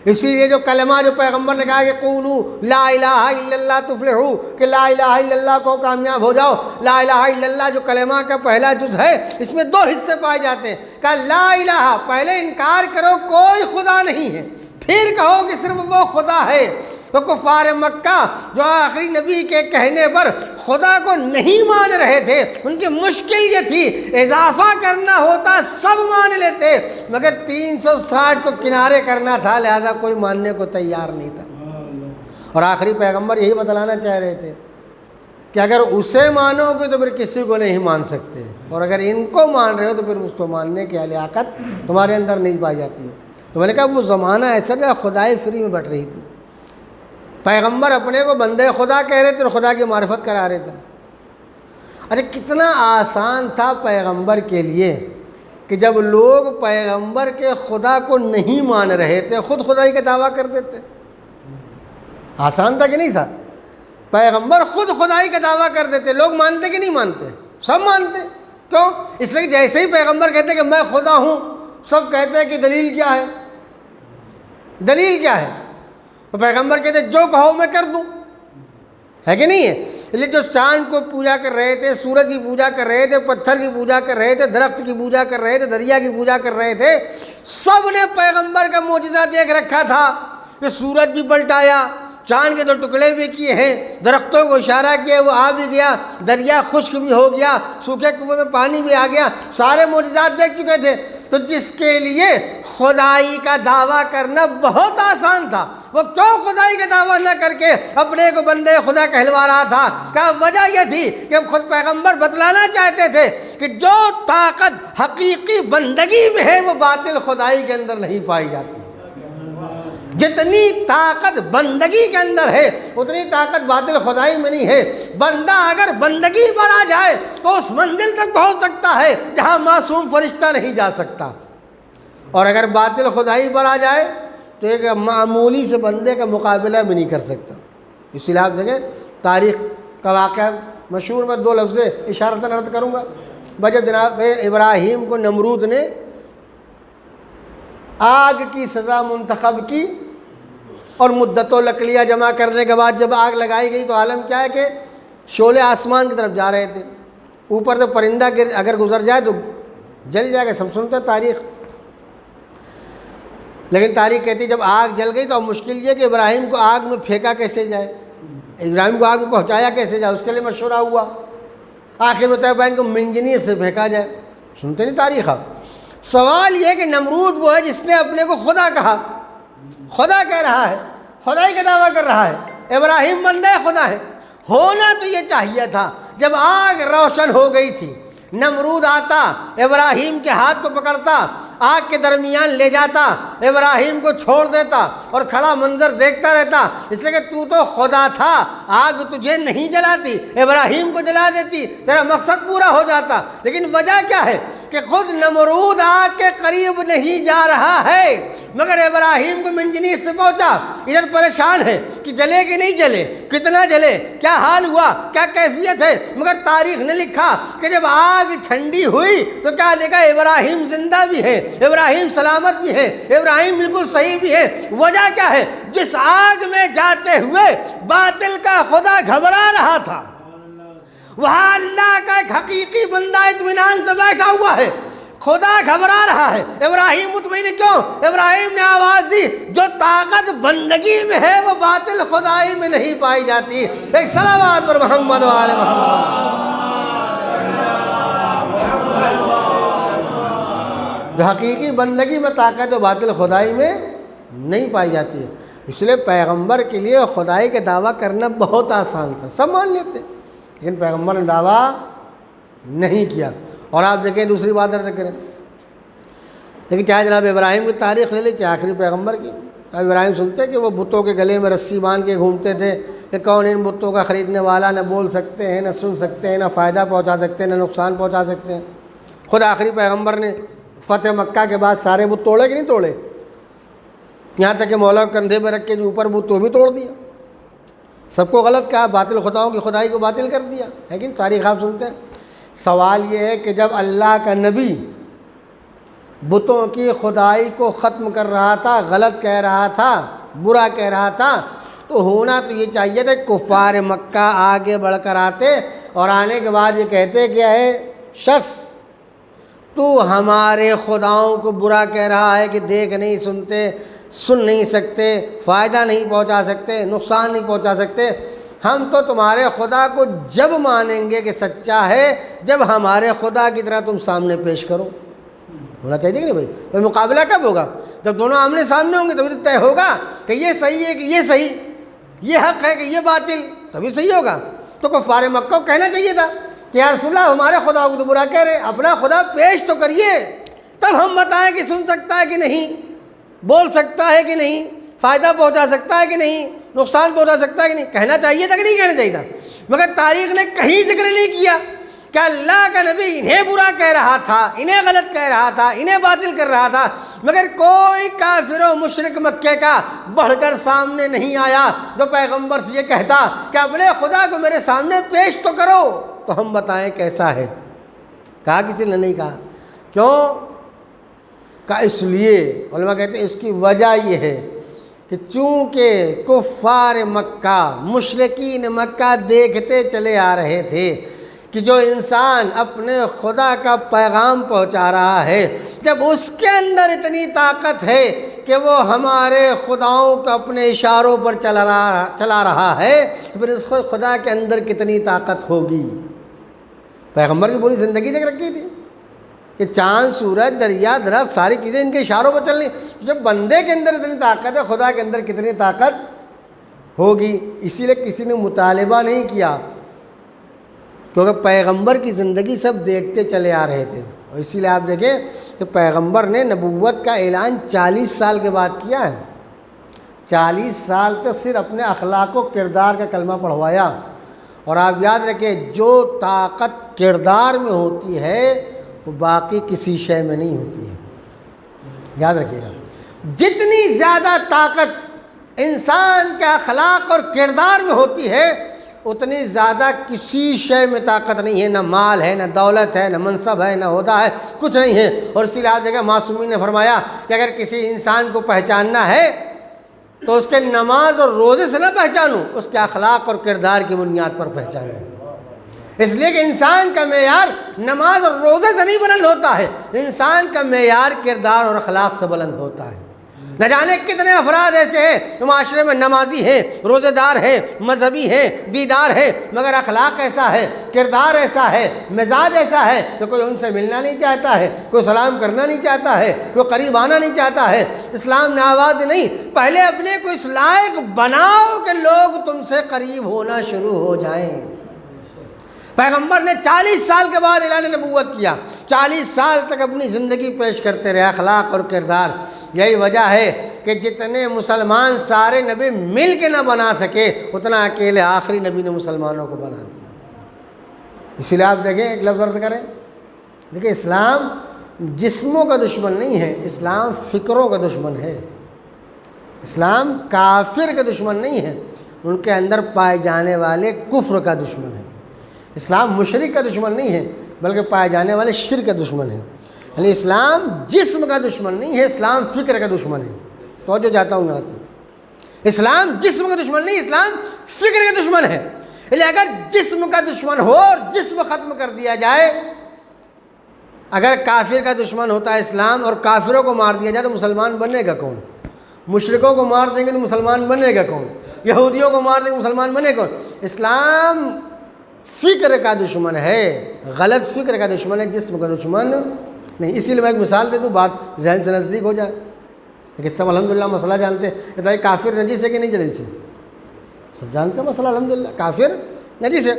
اسی لیے جو کلمہ جو پیغمبر نے کہا کہ قولو لا الہ الا اللہ تفلحو، کہ لا الہ الا اللہ کو کامیاب ہو جاؤ، لا الہ الا اللہ جو کلمہ کا پہلا جز ہے، اس میں 2 حصے پائے جاتے ہیں۔ کہا لا الہ، پہلے انکار کرو کوئی خدا نہیں ہے، پھر کہو کہ صرف وہ خدا ہے۔ تو کفار مکہ جو آخری نبی کے کہنے پر خدا کو نہیں مان رہے تھے، ان کی مشکل یہ تھی اضافہ کرنا ہوتا سب مان لیتے، مگر 360 کو کنارے کرنا تھا، لہذا کوئی ماننے کو تیار نہیں تھا۔ اور آخری پیغمبر یہی بتلانا چاہ رہے تھے کہ اگر اسے مانو گے تو پھر کسی کو نہیں مان سکتے، اور اگر ان کو مان رہے ہو تو پھر اس کو ماننے کی لیاقت تمہارے اندر نہیں پائی جاتی ہے۔ تو میں نے کہا وہ زمانہ ایسا تھا خدائی فری میں بٹ رہی تھی، پیغمبر اپنے کو بندے خدا کہہ رہے تھے اور خدا کی معرفت کرا رہے تھے۔ اچھا کتنا آسان تھا پیغمبر کے لیے کہ جب لوگ پیغمبر کے خدا کو نہیں مان رہے تھے خود خدائی کا دعویٰ کر دیتے۔ آسان تھا کہ نہیں تھا؟ پیغمبر خود خدائی کا دعویٰ کر دیتے، لوگ مانتے کہ نہیں مانتے؟ سب مانتے۔ کیوں؟ اس لیے جیسے ہی پیغمبر کہتے کہ میں خدا ہوں، سب کہتے ہیں کہ دلیل کیا ہے؟ دلیل کیا ہے؟ تو پیغمبر کہتے جو کہو میں کر دوں، ہے کہ نہیں ہے؟ اس لیے جو چاند کو پوجا کر رہے تھے، سورج کی پوجا کر رہے تھے، پتھر کی پوجا کر رہے تھے، درخت کی پوجا کر رہے تھے، دریا کی پوجا کر رہے تھے، سب نے پیغمبر کا معجزہ دیکھ رکھا تھا کہ سورج بھی پلٹایا، چاند کے 2 ٹکڑے بھی کیے ہیں، درختوں کو اشارہ کیا وہ آ بھی گیا، دریا خشک بھی ہو گیا، سوکھے کنویں میں پانی بھی آ گیا، سارے معجزات دیکھ چکے تھے۔ تو جس کے لیے خدائی کا دعویٰ کرنا بہت آسان تھا، وہ کیوں خدائی کا دعویٰ نہ کر کے اپنے کو بندے خدا کہلوا رہا تھا؟ کیا وجہ یہ تھی کہ خود پیغمبر بتلانا چاہتے تھے کہ جو طاقت حقیقی بندگی میں ہے وہ باطل خدائی کے اندر نہیں پائی جاتی۔ جتنی طاقت بندگی کے اندر ہے اتنی طاقت باطل خدائی میں نہیں ہے۔ بندہ اگر بندگی پر آ جائے تو اس منزل تک پہنچ سکتا ہے جہاں معصوم فرشتہ نہیں جا سکتا، اور اگر باطل خدائی پر آ جائے تو ایک معمولی سے بندے کا مقابلہ بھی نہیں کر سکتا۔ اس لیے آپ دیکھیں تاریخ کا واقعہ مشہور، میں 2 لفظ اشارتاً عرض کروں گا۔ جب جناب ابراہیم کو نمرود نے آگ کی سزا منتخب کی اور مدتوں لکڑیاں جمع کرنے کے بعد جب آگ لگائی گئی تو عالم کیا ہے کہ شعلے آسمان کی طرف جا رہے تھے، اوپر سے پرندہ اگر گزر جائے تو جل جائے گا، سب سنتے ہیں تاریخ۔ لیکن تاریخ کہتی ہے جب آگ جل گئی تو اب مشکل یہ کہ ابراہیم کو آگ میں پھینکا کیسے جائے، ابراہیم کو آگ میں پہنچایا کیسے جائے، اس کے لیے مشورہ ہوا۔ آخر میں طے پایا کہ منجنیق سے پھینکا جائے، سنتے نہیں تاریخ آپ، سوال یہ کہ نمرود وہ ہے جس نے اپنے کو خدا کہا، خدا کہہ رہا ہے، خدائی کا دعویٰ کر رہا ہے، ابراہیم بندہ خدا ہے۔ ہونا تو یہ چاہیے تھا جب آگ روشن ہو گئی تھی، نمرود آتا، ابراہیم کے ہاتھ کو پکڑتا، آگ کے درمیان لے جاتا، ابراہیم کو چھوڑ دیتا اور کھڑا منظر دیکھتا رہتا، اس لیے کہ تو خدا تھا، آگ تجھے نہیں جلاتی، ابراہیم کو جلا دیتی، تیرا مقصد پورا ہو جاتا۔ لیکن وجہ کیا ہے کہ خود نمرود آگ کے قریب نہیں جا رہا ہے، مگر ابراہیم کو منجنیق سے پہنچا، ادھر پریشان ہے کہ جلے کہ نہیں جلے، کتنا جلے، کیا حال ہوا، کیا کیفیت ہے، مگر تاریخ نے لکھا کہ جب آگ ٹھنڈی ہوئی تو کیا لکھا، ابراہیم زندہ بھی ہے، ابراہیم سلامت بھی ہے، ابراہیم بالکل صحیح بھی ہے۔ وجہ کیا ہے؟ جس آگ میں جاتے ہوئے باطل کا خدا گھبرا رہا تھا، وہاں اللہ کا ایک حقیقی بندہ اطمینان سے بیٹھا ہوا ہے، خدا گھبرا رہا ہے، ابراہیم مطمئن کیوں؟ ابراہیم نے آواز دی، جو طاقت بندگی میں ہے وہ باطل خدائی میں نہیں پائی جاتی۔ ایک صلوات پر محمد و آل محمد۔ جو حقیقی بندگی میں طاقت و باطل خدائی میں نہیں پائی جاتی ہے، اس لیے پیغمبر کے لیے خدائی کا دعویٰ کرنا بہت آسان تھا، سب مان لیتے، لیکن پیغمبر نے دعویٰ نہیں کیا۔ اور آپ دیکھیں دوسری بات ذرا کریں، لیکن چاہے جناب ابراہیم کی تاریخ لے لیتے، آخری پیغمبر کی، ابراہیم سنتے کہ وہ بتوں کے گلے میں رسی باندھ کے گھومتے تھے کہ کون ان بتوں کا خریدنے والا، نہ بول سکتے ہیں، نہ سن سکتے ہیں، نہ فائدہ پہنچا سکتے ہیں، نہ نقصان پہنچا سکتے ہیں۔ خود آخری پیغمبر نے فتح مکہ کے بعد سارے بت توڑے کہ نہیں توڑے؟ یہاں تک کہ مولا کندھے پہ رکھ کے جو اوپر بت تو بھی توڑ دیا، سب کو غلط کہا، باطل خداؤں کی خدائی کو باطل کر دیا، لیکن تاریخ آپ سنتے ہیں۔ سوال یہ ہے کہ جب اللہ کا نبی بتوں کی خدائی کو ختم کر رہا تھا، غلط کہہ رہا تھا، برا کہہ رہا تھا، تو ہونا تو یہ چاہیے تھا کفار مکہ آگے بڑھ کر آتے اور آنے کے بعد یہ کہتے کہ اے شخص تو ہمارے خداؤں کو برا کہہ رہا ہے کہ دیکھ نہیں سنتے، سن نہیں سکتے، فائدہ نہیں پہنچا سکتے، نقصان نہیں پہنچا سکتے، ہم تو تمہارے خدا کو جب مانیں گے کہ سچا ہے جب ہمارے خدا کی طرح تم سامنے پیش کرو۔ ہونا چاہیے کہ نہیں بھائی مقابلہ کب ہوگا؟ جب دونوں آمنے سامنے ہوں گے تبھی تو طے ہوگا کہ یہ صحیح ہے کہ یہ صحیح، یہ حق ہے کہ یہ باطل، تبھی صحیح ہوگا۔ تو کفار مکہ کو کہنا چاہیے تھا کہ یا رسول اللہ ہمارے خدا کو تو برا کہہ رہے، اپنا خدا پیش تو کریے، تب ہم بتائیں کہ سن سکتا ہے کہ نہیں، بول سکتا ہے کہ نہیں، فائدہ پہنچا سکتا ہے کہ نہیں، نقصان پہنچا سکتا ہے کہ نہیں۔ کہنا چاہیے تھا کہ نہیں کہنا چاہیے تھا؟ مگر تاریخ نے کہیں ذکر نہیں کیا کہ اللہ کا نبی انہیں برا کہہ رہا تھا، انہیں غلط کہہ رہا تھا، انہیں باطل کر رہا تھا، مگر کوئی کافر و مشرک مکے کا بڑھ کر سامنے نہیں آیا جو پیغمبر سے یہ کہتا کہ اپنے خدا کو میرے سامنے پیش تو کرو تو ہم بتائیں کیسا ہے۔ کہا کسی نے نہیں کہا، کیوں کہا؟ اس لیے علماء کہتے ہیں اس کی وجہ یہ ہے کہ چونکہ کفار مکہ، مشرکین مکہ دیکھتے چلے آ رہے تھے کہ جو انسان اپنے خدا کا پیغام پہنچا رہا ہے، جب اس کے اندر اتنی طاقت ہے کہ وہ ہمارے خداؤں کو اپنے اشاروں پر چلا رہا ہے، تو پھر اس خدا کے اندر کتنی طاقت ہوگی؟ پیغمبر کی پوری زندگی دیکھ رکھی تھی کہ چاند، سورج، دریا، درخت، ساری چیزیں ان کے اشاروں پر چلنی۔ جب بندے کے اندر اتنی طاقت ہے، خدا کے اندر کتنی طاقت ہوگی؟ اسی لیے کسی نے مطالبہ نہیں کیا، کیونکہ پیغمبر کی زندگی سب دیکھتے چلے آ رہے تھے۔ اور اسی لیے آپ دیکھیں کہ پیغمبر نے نبوت کا اعلان 40 سال کے بعد کیا ہے، 40 سال تک صرف اپنے اخلاق و کردار کا کلمہ پڑھوایا۔ اور آپ یاد رکھیں جو طاقت کردار میں ہوتی ہے وہ باقی کسی شے میں نہیں ہوتی ہے، یاد رکھیے گا۔ جتنی زیادہ طاقت انسان کے اخلاق اور کردار میں ہوتی ہے اتنی زیادہ کسی شے میں طاقت نہیں ہے، نہ مال ہے، نہ دولت ہے، نہ منصب ہے، نہ عہدہ ہے، کچھ نہیں ہے۔ اور اسی لحاظ سے معصومین نے فرمایا کہ اگر کسی انسان کو پہچاننا ہے تو اس کے نماز اور روزے سے نہ پہچانو، اس کے اخلاق اور کردار کی بنیاد پر پہچانو۔ اس لیے کہ انسان کا معیار نماز اور روزے سے نہیں بلند ہوتا ہے، انسان کا معیار کردار اور اخلاق سے بلند ہوتا ہے۔ نہ جانے کتنے افراد ایسے ہیں جو معاشرے میں نمازی ہیں، روزے دار ہیں، مذہبی ہیں، دیدار ہیں، مگر اخلاق ایسا ہے، کردار ایسا ہے، مزاج ایسا ہے کہ کوئی ان سے ملنا نہیں چاہتا ہے، کوئی سلام کرنا نہیں چاہتا ہے، کوئی قریب آنا نہیں چاہتا ہے۔ اسلام نے آواز نہیں، پہلے اپنے کو اس لائق بناؤ کہ لوگ تم سے قریب ہونا شروع ہو جائیں۔ پیغمبر نے 40 سال کے بعد اعلان نبوت کیا، 40 سال تک اپنی زندگی پیش کرتے رہے، اخلاق اور کردار۔ یہی وجہ ہے کہ جتنے مسلمان سارے نبی مل کے نہ بنا سکے، اتنا اکیلے آخری نبی نے مسلمانوں کو بنا دیا۔ اسی لیے آپ دیکھیں، ایک لفظ عرض کریں، دیکھیں اسلام جسموں کا دشمن نہیں ہے، اسلام فکروں کا دشمن ہے۔ اسلام کافر کا دشمن نہیں ہے، ان کے اندر پائے جانے والے کفر کا دشمن ہے۔ اسلام مشرک کا دشمن نہیں ہے، بلکہ پائے جانے والے شرک کا دشمن ہے۔ یعنی اسلام جسم کا دشمن نہیں ہے، اسلام فکر کا دشمن ہے۔ توجہ چاہتا ہوں یہاں تک، اسلام جسم کا دشمن نہیں، اسلام فکر کا دشمن ہے۔ یعنی اگر جسم کا دشمن ہو اور جسم ختم کر دیا جائے، اگر کافر کا دشمن ہوتا ہے اسلام اور کافروں کو مار دیا جائے تو مسلمان بنے گا کون؟ مشرکوں کو مار دیں گے تو مسلمان بنے گا کون؟ یہودیوں کو مار دیں گے مسلمان بنے گا کون؟ اسلام فکر کا دشمن ہے، غلط فکر کا دشمن ہے، جسم کا دشمن نہیں۔ اسی لیے میں ایک مثال دے دوں، بات ذہن سے نزدیک ہو جائے۔ لیکن سب الحمدللہ مسئلہ جانتے ہیں کہ بھائی کافر نجیس ہے کہ نہیں نجیس ہے، سب جانتے ہیں مسئلہ الحمدللہ، کافر نجیس ہے۔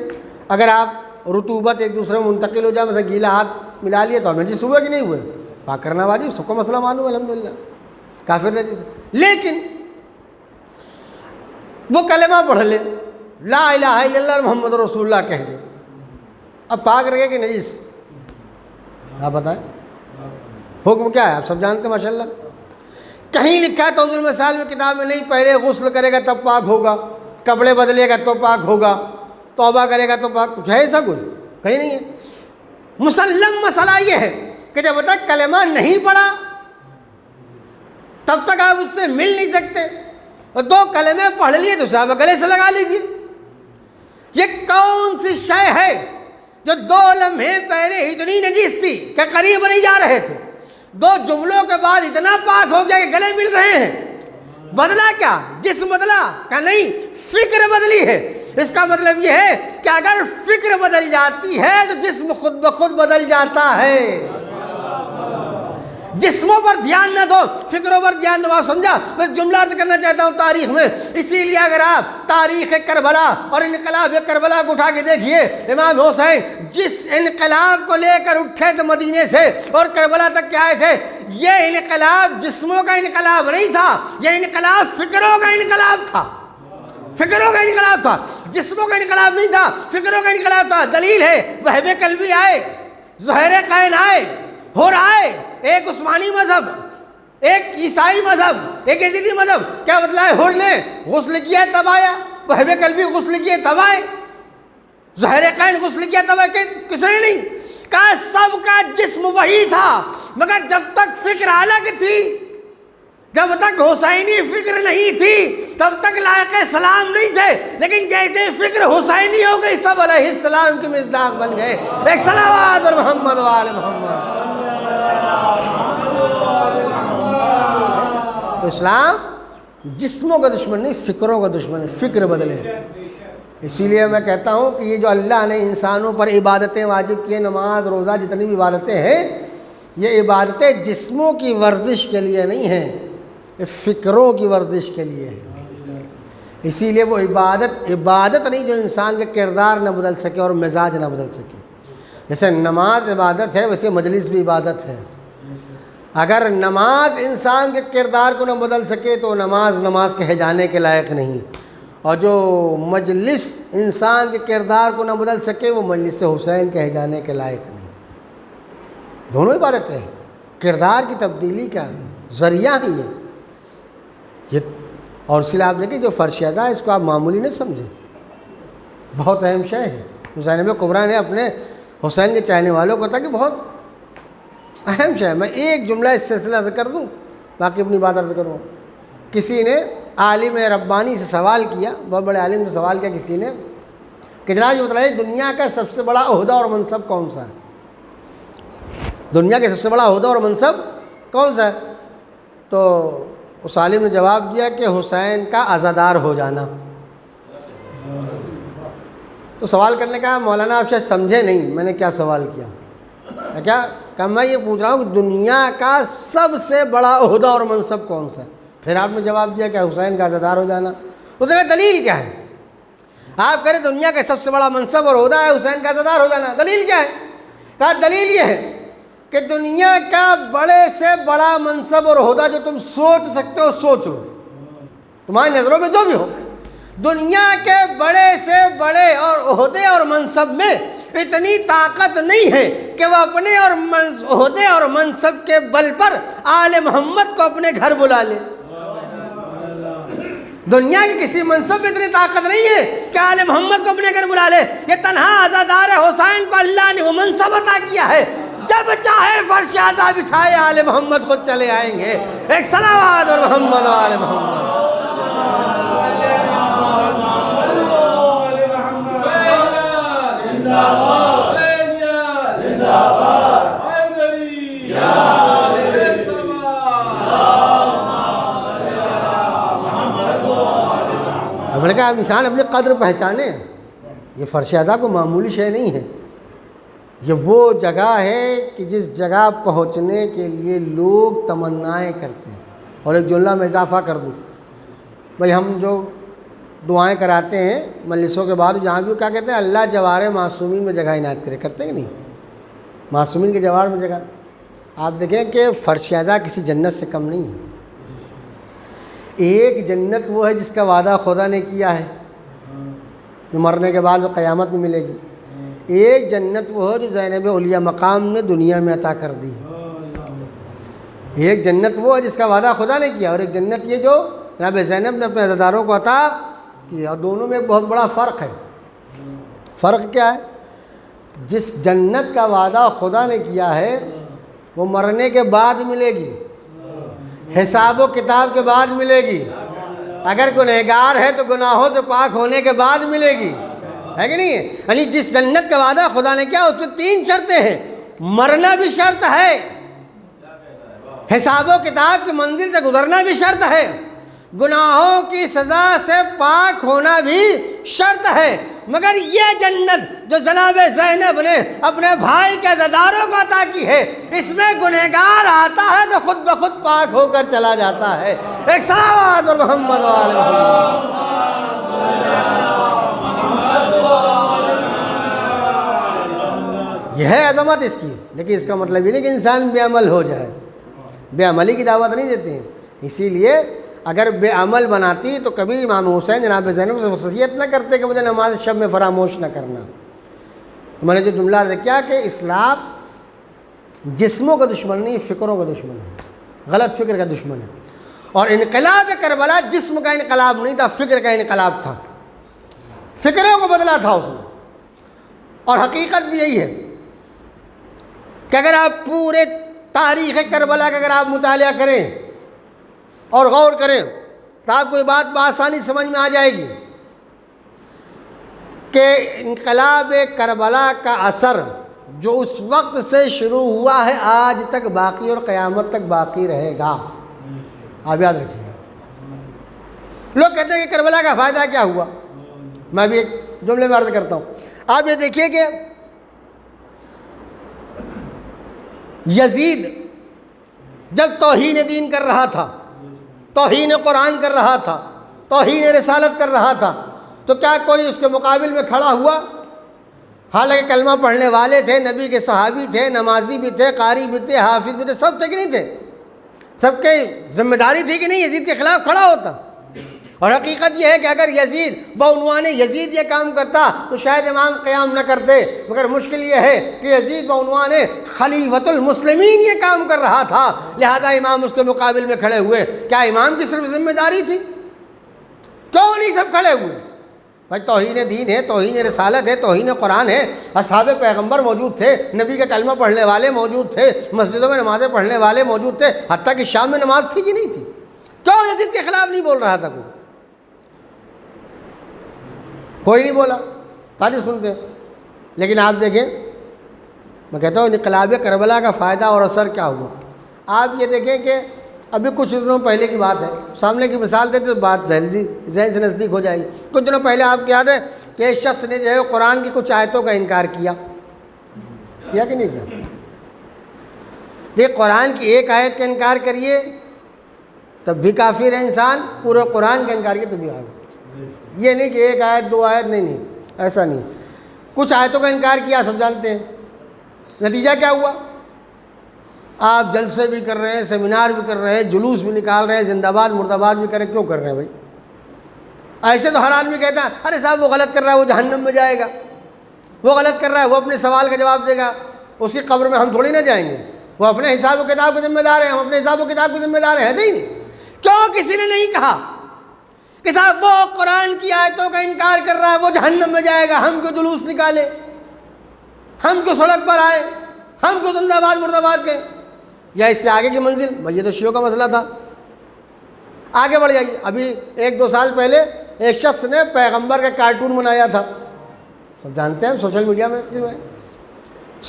اگر آپ رطوبت ایک دوسرے میں منتقل ہو جائے، مثلا گیلا ہاتھ ملا لیے تو نجیس ہوئے کہ نہیں ہوئے؟ پاک کرنا واجب، سب کو مسئلہ معلوم ہے الحمدللہ، کافر نجیس ہے۔ لیکن وہ کلمہ پڑھ لے، لا الہ الا اللہ محمد رسول اللہ کہہ دے، اب پاک رہے کہ نجیس؟ آپ بتائیں حکم کیا ہے؟ آپ سب جانتے ہیں ماشاءاللہ۔ کہیں لکھا ہے توضیح المثال میں کتاب میں نہیں، پہلے غسل کرے گا تب پاک ہوگا، کپڑے بدلے گا تو پاک ہوگا، توبہ کرے گا تو پاک، کچھ ہے ایسا کچھ؟ کہیں نہیں ہے۔ مسلم مسئلہ یہ ہے کہ جب تک کلمہ نہیں پڑھا تب تک آپ اس سے مل نہیں سکتے، اور 2 کلمے پڑھ لیے تو صاحب گلے سے لگا لیجیے۔ یہ کون سی شے ہے جو 2 لمحے پہلے اتنی نجیس تھی کہ قریب نہیں جا رہے تھے، 2 جملوں کے بعد اتنا پاک ہو گیا کہ گلے مل رہے ہیں؟ بدلا کیا؟ جسم بدلا کہ نہیں؟ فکر بدلی ہے۔ اس کا مطلب یہ ہے کہ اگر فکر بدل جاتی ہے تو جسم خود بخود بدل جاتا ہے۔ جسموں پر دھیان نہ دو، فکروں پر دھیان دو۔ آپ سمجھا؟ میں جملہ عرض کرنا چاہتا ہوں تاریخ میں، اسی لیے اگر آپ تاریخ کربلا اور انقلاب کربلا کو اٹھا کے دیکھیے، امام حسین جس انقلاب کو لے کر اٹھے تھے مدینے سے اور کربلا تک کے آئے تھے، یہ انقلاب جسموں کا انقلاب نہیں تھا، یہ انقلاب فکروں کا انقلاب تھا، فکروں کا انقلاب تھا، جسموں کا انقلاب نہیں تھا، فکروں کا انقلاب تھا۔ دلیل ہے وہب قلبی آئے، زہیر قائن آئے، ہو رہا ہے ایک عثمانی مذہب، ایک عیسائی مذہب، ایک یزیدی مذہب۔ کیا مطلب ہے؟ ہر نے غسل کیا تب آیا، وہب قلبی غسل کیے تب آئے، زہیر قائن غسل کیا تب آئے، کس نے نہیں کہا؟ سب کا جسم وہی تھا، مگر جب تک فکر الگ تھی، جب تک حسینی فکر نہیں تھی تب تک لائق سلام نہیں تھے، لیکن جیسے فکر حسینی ہو گئی سب علیہ السلام کی مصداق بن گئے۔ ایک صلوات اور محمد وآل محمد۔ اسلام جسموں کا دشمن نہیں، فکروں کا دشمن ہے، فکر بدلے۔ اسی لیے میں کہتا ہوں کہ یہ جو اللہ نے انسانوں پر عبادتیں واجب کی، نماز روزہ جتنی بھی عبادتیں ہیں، یہ عبادتیں جسموں کی ورزش کے لیے نہیں ہیں، یہ فکروں کی ورزش کے لیے ہے۔ اسی لیے وہ عبادت نہیں جو انسان کے کردار نہ بدل سکے اور مزاج نہ بدل سکے۔ جیسے نماز عبادت ہے، ویسے مجلس بھی عبادت ہے۔ اگر نماز انسان کے کردار کو نہ بدل سکے تو نماز کہے جانے کے لائق نہیں، اور جو مجلس انسان کے کردار کو نہ بدل سکے وہ مجلس حسین کہے جانے کے لائق نہیں۔ دونوں عبادتیں ہیں، کردار کی تبدیلی کا ذریعہ ہی ہے یہ۔ اور اسی لیے آپ دیکھیں جو فرش ادا ہے اس کو آپ معمولی نہیں سمجھیں، بہت اہم شے ہے۔ زینب کبریٰ نے اپنے حسین کے چاہنے والوں کو کہا کہ بہت اہم شے ہے۔ میں ایک جملہ اس سلسلہ عرض کر دوں، باقی اپنی بات عرض کروں۔ کسی نے عالم ربانی سے سوال کیا، بہت بڑے عالم سے سوال کیا کسی نے کہ جناب یہ بتائیے دنیا کا سب سے بڑا عہدہ اور منصب کون سا ہے؟ دنیا کا سب سے بڑا عہدہ اور منصب کون سا ہے؟ تو اس عالم نے جواب دیا کہ حسین کا عزادار ہو جانا۔ تو سوال کرنے کا مولانا آپ شاید سمجھے نہیں میں نے کیا سوال کیا، کیا کہ میں یہ پوچھ رہا ہوں کہ دنیا کا سب سے بڑا عہدہ اور منصب کون سا ہے؟ پھر آپ نے جواب دیا کہ حسین کا عزادار ہو جانا۔ تو دیکھیں دلیل کیا ہے؟ آپ کہہ رہے دنیا کا سب سے بڑا منصب اور عہدہ ہے حسین کا عزادار ہو جانا، دلیل کیا ہے؟ کہا دلیل یہ ہے کہ دنیا کا بڑے سے بڑا منصب اور عہدہ جو تم سوچ سکتے ہو سوچ لو، تمہاری نظروں میں جو بھی ہو، دنیا کے بڑے سے بڑے اور عہدے اور منصب میں اتنی طاقت نہیں ہے کہ وہ اپنے اور عہدے اور منصب کے بل پر آل محمد کو اپنے گھر بلا لے۔ دنیا کے کسی منصب میں اتنی طاقت نہیں ہے کہ آل محمد کو اپنے گھر بلا لے۔ یہ تنہا عزادار حسین کو اللہ نے وہ منصب عطا کیا ہے، جب چاہے فرش عزا بچھائے آل محمد خود چلے آئیں گے۔ ایک صلوات اور محمد و آل محمد۔ میں نے کہا انسان اپنے قدر پہچانے، یہ فرش عزا کو معمولی شے نہیں ہے، یہ وہ جگہ ہے کہ جس جگہ پہنچنے کے لیے لوگ تمنائیں کرتے ہیں۔ اور ایک جملہ میں اضافہ کر دوں، بھائی ہم جو دعائیں کراتے ہیں مجلسوں کے بعد جہاں بھی کیا کہتے ہیں، اللہ جوار معصومین میں جگہ عنایت کرے، کرتے ہیں کہ نہیں؟ معصومین کے جوار میں جگہ، آپ دیکھیں کہ فرش عزا کسی جنت سے کم نہیں ہے۔ ایک جنت وہ ہے جس کا وعدہ خدا نے کیا ہے، جو مرنے کے بعد وہ قیامت میں ملے گی۔ ایک جنت وہ ہے جو زینب علیہ مقام نے دنیا میں عطا کر دی۔ ایک جنت وہ ہے جس کا وعدہ خدا نے کیا، اور ایک جنت یہ جو جناب زینب نے اپنے عزاداروں کو عطا کیا۔ دونوں میں ایک بہت بڑا فرق ہے۔ فرق کیا ہے؟ جس جنت کا وعدہ خدا نے کیا ہے وہ مرنے کے بعد ملے گی، حساب و کتاب کے بعد ملے گی، اگر گنہگار ہے تو گناہوں سے پاک ہونے کے بعد ملے گی، ہے کہ نہیں؟ یعنی جس جنت کا وعدہ خدا نے کیا اس میں 3 شرطیں ہیں، مرنا بھی شرط ہے، حساب و کتاب کی منزل سے گزرنا بھی شرط ہے، گناہوں کی سزا سے پاک ہونا بھی شرط ہے۔ مگر یہ جنت جو جناب زینب نے اپنے بھائی کے عزاداروں کو عطا کی ہے، اس میں گنہگار آتا ہے تو خود بخود پاک ہو کر چلا جاتا ہے۔ ایک صلوات اور محمد و آل محمد۔ یہ ہے عظمت اس کی، لیکن اس کا مطلب یہ نہیں کہ انسان بے عمل ہو جائے، بے عملی کی دعوت نہیں دیتے ہیں۔ اسی لیے اگر بے عمل بناتی تو کبھی امام حسین جناب زینب سے وصیت نہ کرتے کہ مجھے نماز شب میں فراموش نہ کرنا۔ میں نے جو جملہ عرض کیا کہ اسلام جسموں کا دشمن نہیں، فکروں کا دشمن ہے، غلط فکر کا دشمن ہے۔ اور انقلاب کربلا جسم کا انقلاب نہیں تھا، فکر کا انقلاب تھا، فکروں کو بدلا تھا اس نے۔ اور حقیقت بھی یہی ہے کہ اگر آپ پورے تاریخ کربلا کا اگر آپ مطالعہ کریں اور غور کریں تو آپ کو یہ بات بآسانی سمجھ میں آ جائے گی کہ انقلاب کربلا کا اثر جو اس وقت سے شروع ہوا ہے آج تک باقی اور قیامت تک باقی رہے گا۔ آپ یاد رکھیے گا۔ لوگ کہتے ہیں کہ کربلا کا فائدہ کیا ہوا، میں بھی ایک جملے میں عرض کرتا ہوں۔ آپ یہ دیکھیے کہ یزید جب توہین دین کر رہا تھا، توہین قرآن کر رہا تھا، توہین رسالت کر رہا تھا، تو کیا کوئی اس کے مقابل میں کھڑا ہوا؟ حالانکہ کلمہ پڑھنے والے تھے، نبی کے صحابی تھے، نمازی بھی تھے، قاری بھی تھے، حافظ بھی تھے، سب تھے کہ نہیں تھے؟ سب کے ذمہ داری تھی کہ نہیں یزید کے خلاف کھڑا ہوتا؟ اور حقیقت یہ ہے کہ اگر یزید بعنوان یزید یہ کام کرتا تو شاید امام قیام نہ کرتے، مگر مشکل یہ ہے کہ یزید بعنوان خلیفۃ المسلمین یہ کام کر رہا تھا، لہذا امام اس کے مقابل میں کھڑے ہوئے۔ کیا امام کی صرف ذمہ داری تھی؟ کیوں نہیں سب کھڑے ہوئے؟ بھائی توہین دین ہے، توہین رسالت ہے، توہین قرآن ہے، اصحاب پیغمبر موجود تھے، نبی کا کلمہ پڑھنے والے موجود تھے، مسجدوں میں نمازیں پڑھنے والے موجود تھے، حتیٰ کہ شام میں نماز تھی کہ نہیں تھی؟ کیوں یزید کے خلاف نہیں بول رہا تھا کوئی نہیں بولا، تاریخ سنتے۔ لیکن آپ دیکھیں، میں کہتا ہوں انقلاب کربلا کا فائدہ اور اثر کیا ہوا۔ آپ یہ دیکھیں کہ ابھی کچھ دنوں پہلے کی بات ہے، سامنے کی مثال دیتے تو بات جلدی ذہن سے نزدیک ہو جائے گی۔ کچھ دنوں پہلے آپ کو یاد ہے کہ ایک شخص نے جو ہے قرآن کی کچھ آیتوں کا انکار کیا کہ نہیں کیا؟ یہ قرآن کی ایک آیت کا انکار کریے تب بھی کافر ہے انسان، پورے قرآن کا انکار کیے تب بھی آگے۔ یہ نہیں کہ ایک آیت دو آیت، نہیں ایسا نہیں، کچھ آیتوں کا انکار کیا، سب جانتے ہیں۔ نتیجہ کیا ہوا؟ آپ جلسے بھی کر رہے ہیں، سیمینار بھی کر رہے ہیں، جلوس بھی نکال رہے ہیں، زندہ باد مرد آباد بھی کر رہے ہیں، کیوں کر رہے ہیں بھائی؟ ایسے تو ہر آدمی کہتا ہے ارے صاحب وہ غلط کر رہا ہے، وہ جہنم میں جائے گا، وہ غلط کر رہا ہے، وہ اپنے سوال کا جواب دے گا، اس کی قبر میں ہم تھوڑی نہ جائیں گے، وہ اپنے حساب و کتاب کے ذمہ دار ہیں، ہم اپنے حساب و کتاب کے ذمہ دار ہیں، ہے نہیں؟ کیوں کسی نے نہیں کہا کہ صاحب وہ قرآن کی آیتوں کا انکار کر رہا ہے، وہ جہنم میں جائے گا، ہم کیوں جلوس نکالے، ہم کیوں سڑک پر آئے، ہم کیوں زندہ آباد مرد آباد گئے؟ یا اس سے آگے کی منزل، بھائی یہ تو شیعوں کا مسئلہ تھا، آگے بڑھ جائیے۔ ابھی 1-2 سال پہلے ایک شخص نے پیغمبر کا کارٹون بنایا تھا، سب جانتے ہیں، سوشل میڈیا میں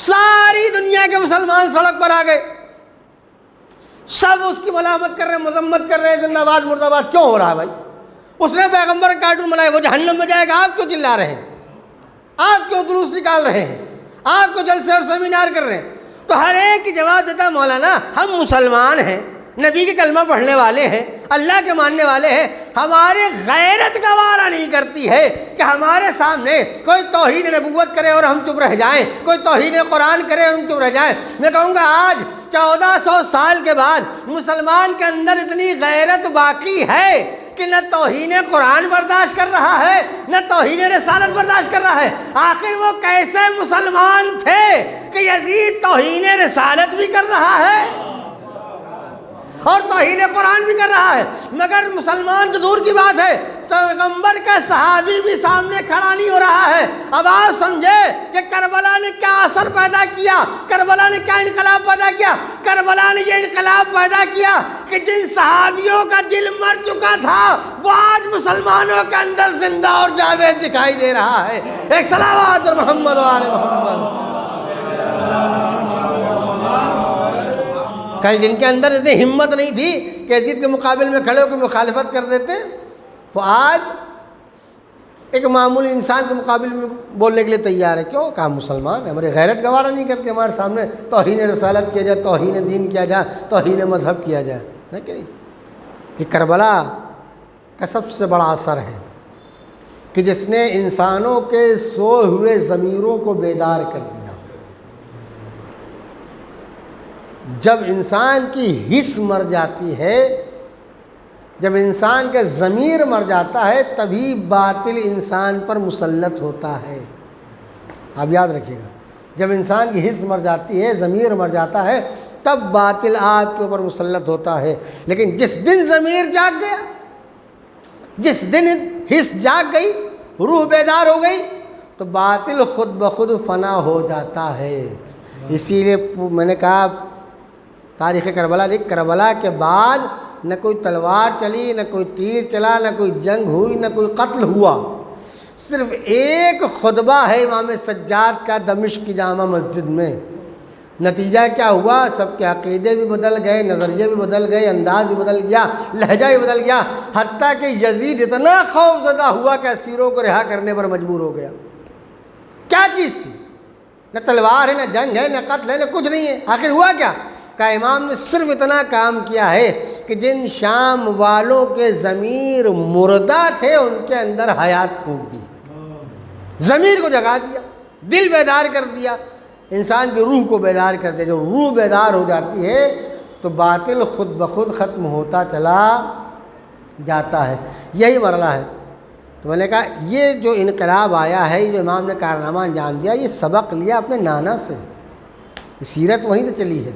ساری دنیا کے مسلمان سڑک پر آ گئے، سب اس کی ملامت کر رہے ہیں، مذمت کر رہے ہیں، زندہ باد مرد آباد۔ کیوں ہو رہا ہے بھائی؟ اس نے پیغمبر کا کارٹون بنایا، وہ جہنم میں جائے گا، آپ کیوں چلا رہے ہیں، آپ کیوں جلوس نکال رہے ہیں، آپ کیوں جلسے اور سیمینار کر رہے ہیں؟ تو ہر ایک کی جواب دیتا ہے مولانا ہم مسلمان ہیں، نبی کے کلمہ پڑھنے والے ہیں، اللہ کے ماننے والے ہیں، ہماری غیرت گوارا نہیں کرتی ہے کہ ہمارے سامنے کوئی توہین نبوت کرے اور ہم چپ رہ جائیں، کوئی توہین قرآن کرے اور ہم چپ رہ جائیں۔ میں کہوں گا آج 1400 سال کے بعد مسلمان کے اندر اتنی غیرت باقی ہے کہ نہ توہین قرآن برداشت کر رہا ہے، نہ توہین رسالت برداشت کر رہا ہے۔ آخر وہ کیسے مسلمان تھے کہ یزید توہین رسالت بھی کر رہا ہے اور توہین قرآن بھی کر رہا ہے؟ مگر مسلمان تو دور کی بات ہے، پیغمبر کا صحابی بھی سامنے کھڑا نہیں ہو رہا ہے۔ اب آپ سمجھے کہ کربلا نے کیا اثر پیدا کیا، کربلا نے کیا انقلاب پیدا کیا؟ کربلا نے یہ انقلاب پیدا کیا کہ جن صحابیوں کا دل مر چکا تھا وہ آج مسلمانوں کے اندر زندہ اور جاوید دکھائی دے رہا ہے۔ ایک صلوات اور محمد و آل محمد۔ کل جن کے اندر اتنی ہمت نہیں تھی کہ یزید کے مقابل میں کھڑے ہو کے مخالفت کر دیتے، وہ آج ایک معمولی انسان کے مقابل میں بولنے کے لیے تیار ہے۔ کیوں؟ کہا مسلمان ہے، ہماری غیرت گوارا نہیں کرتے ہمارے سامنے توہین رسالت کیا جائے، توہین دین کیا جائے، توہین مذہب کیا جائے، ہے کہ نہیں؟ یہ کربلا کا سب سے بڑا اثر ہے کہ جس نے انسانوں کے سوئے ہوئے ضمیروں کو بیدار کر دیا۔ جب انسان کی حس مر جاتی ہے، جب انسان کا ضمیر مر جاتا ہے، تبھی باطل انسان پر مسلط ہوتا ہے۔ آپ یاد رکھیے گا، جب انسان کی حس مر جاتی ہے، ضمیر مر جاتا ہے، تب باطل آپ کے اوپر مسلط ہوتا ہے۔ لیکن جس دن ضمیر جاگ گیا، جس دن حس جاگ گئی، روح بیدار ہو گئی، تو باطل خود بخود فنا ہو جاتا ہے۔ اسی لیے میں نے کہا تاریخ کربلا دیکھ، کربلا کے بعد نہ کوئی تلوار چلی، نہ کوئی تیر چلا، نہ کوئی جنگ ہوئی، نہ کوئی قتل ہوا، صرف ایک خطبہ ہے امام سجاد کا دمشق کی جامع مسجد میں۔ نتیجہ کیا ہوا؟ سب کے عقیدے بھی بدل گئے، نظریے بھی بدل گئے، انداز بھی بدل گیا، لہجہ بھی بدل گیا، حتیٰ کہ یزید اتنا خوف زدہ ہوا کہ اسیروں کو رہا کرنے پر مجبور ہو گیا۔ کیا چیز تھی؟ نہ تلوار ہے، نہ جنگ ہے، نہ قتل ہے، نہ کچھ نہیں ہے۔ آخر ہوا کیا؟ کہ امام نے صرف اتنا کام کیا ہے کہ جن شام والوں کے ضمیر مردہ تھے ان کے اندر حیات پھونک دی، ضمیر کو جگا دیا، دل بیدار کر دیا، انسان کی روح کو بیدار کر دیا۔ جو روح بیدار ہو جاتی ہے تو باطل خود بخود ختم ہوتا چلا جاتا ہے۔ یہی مرحلہ ہے۔ تو میں نے کہا یہ جو انقلاب آیا ہے، جو امام نے کارنامہ انجام دیا، یہ سبق لیا اپنے نانا سے، سیرت وہیں سے چلی ہے۔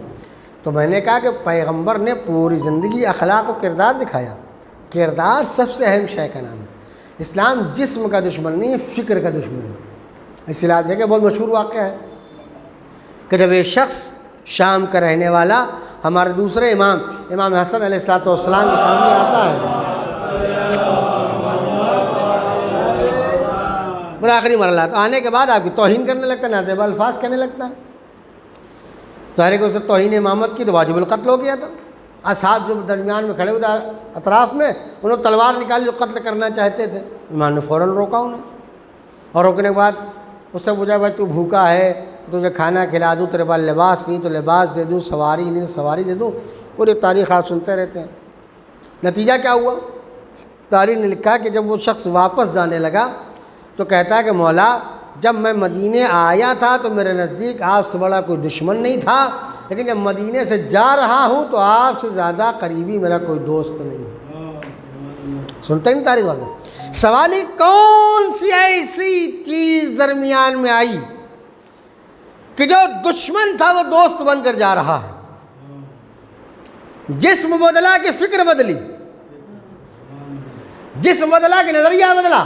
تو میں نے کہا کہ پیغمبر نے پوری زندگی اخلاق و کردار دکھایا۔ کردار سب سے اہم شے کا نام ہے۔ اسلام جسم کا دشمن نہیں، فکر کا دشمن ہے۔ اس لیے آپ دیکھیں بہت مشہور واقعہ ہے کہ جب ایک شخص شام کا رہنے والا ہمارے دوسرے امام حسن علیہ السلام کے سامنے آتا ہے، آخری مرحلہ تو آنے کے بعد آپ کی توہین کرنے لگتا ہے، نازیبہ الفاظ کہنے لگتا ہے۔ ظاہر ہے کہ اس نے توہین امامت کی تو واجب القتل ہو گیا تھا، اصحاب جو درمیان میں کھڑے ہوئے تھے اطراف میں، انہوں نے تلوار نکالی جو قتل کرنا چاہتے تھے، امام نے فوراً روکا انہیں، اور روکنے کے بعد اس سے پوچھا بھائی تو بھوکا ہے، تجھے کھانا کھلا دوں، تیرے پاس لباس نہیں تو لباس دے دوں، سواری نہیں تو سواری دے دوں، پوری تاریخ آپ سنتے رہتے ہیں۔ نتیجہ کیا ہوا؟ تاریخ نے لکھا کہ جب وہ شخص واپس جانے لگا تو کہتا ہے کہ مولا جب میں مدینے آیا تھا تو میرے نزدیک آپ سے بڑا کوئی دشمن نہیں تھا، لیکن جب مدینے سے جا رہا ہوں تو آپ سے زیادہ قریبی میرا کوئی دوست نہیں ہے۔ سنتے ہیں تاریخ واقعہ۔ سوال ہی کون سی ایسی چیز درمیان میں آئی کہ جو دشمن تھا وہ دوست بن کر جا رہا ہے؟ جسم بدلا کہ فکر بدلی، جسم بدلا کہ نظریہ بدلا۔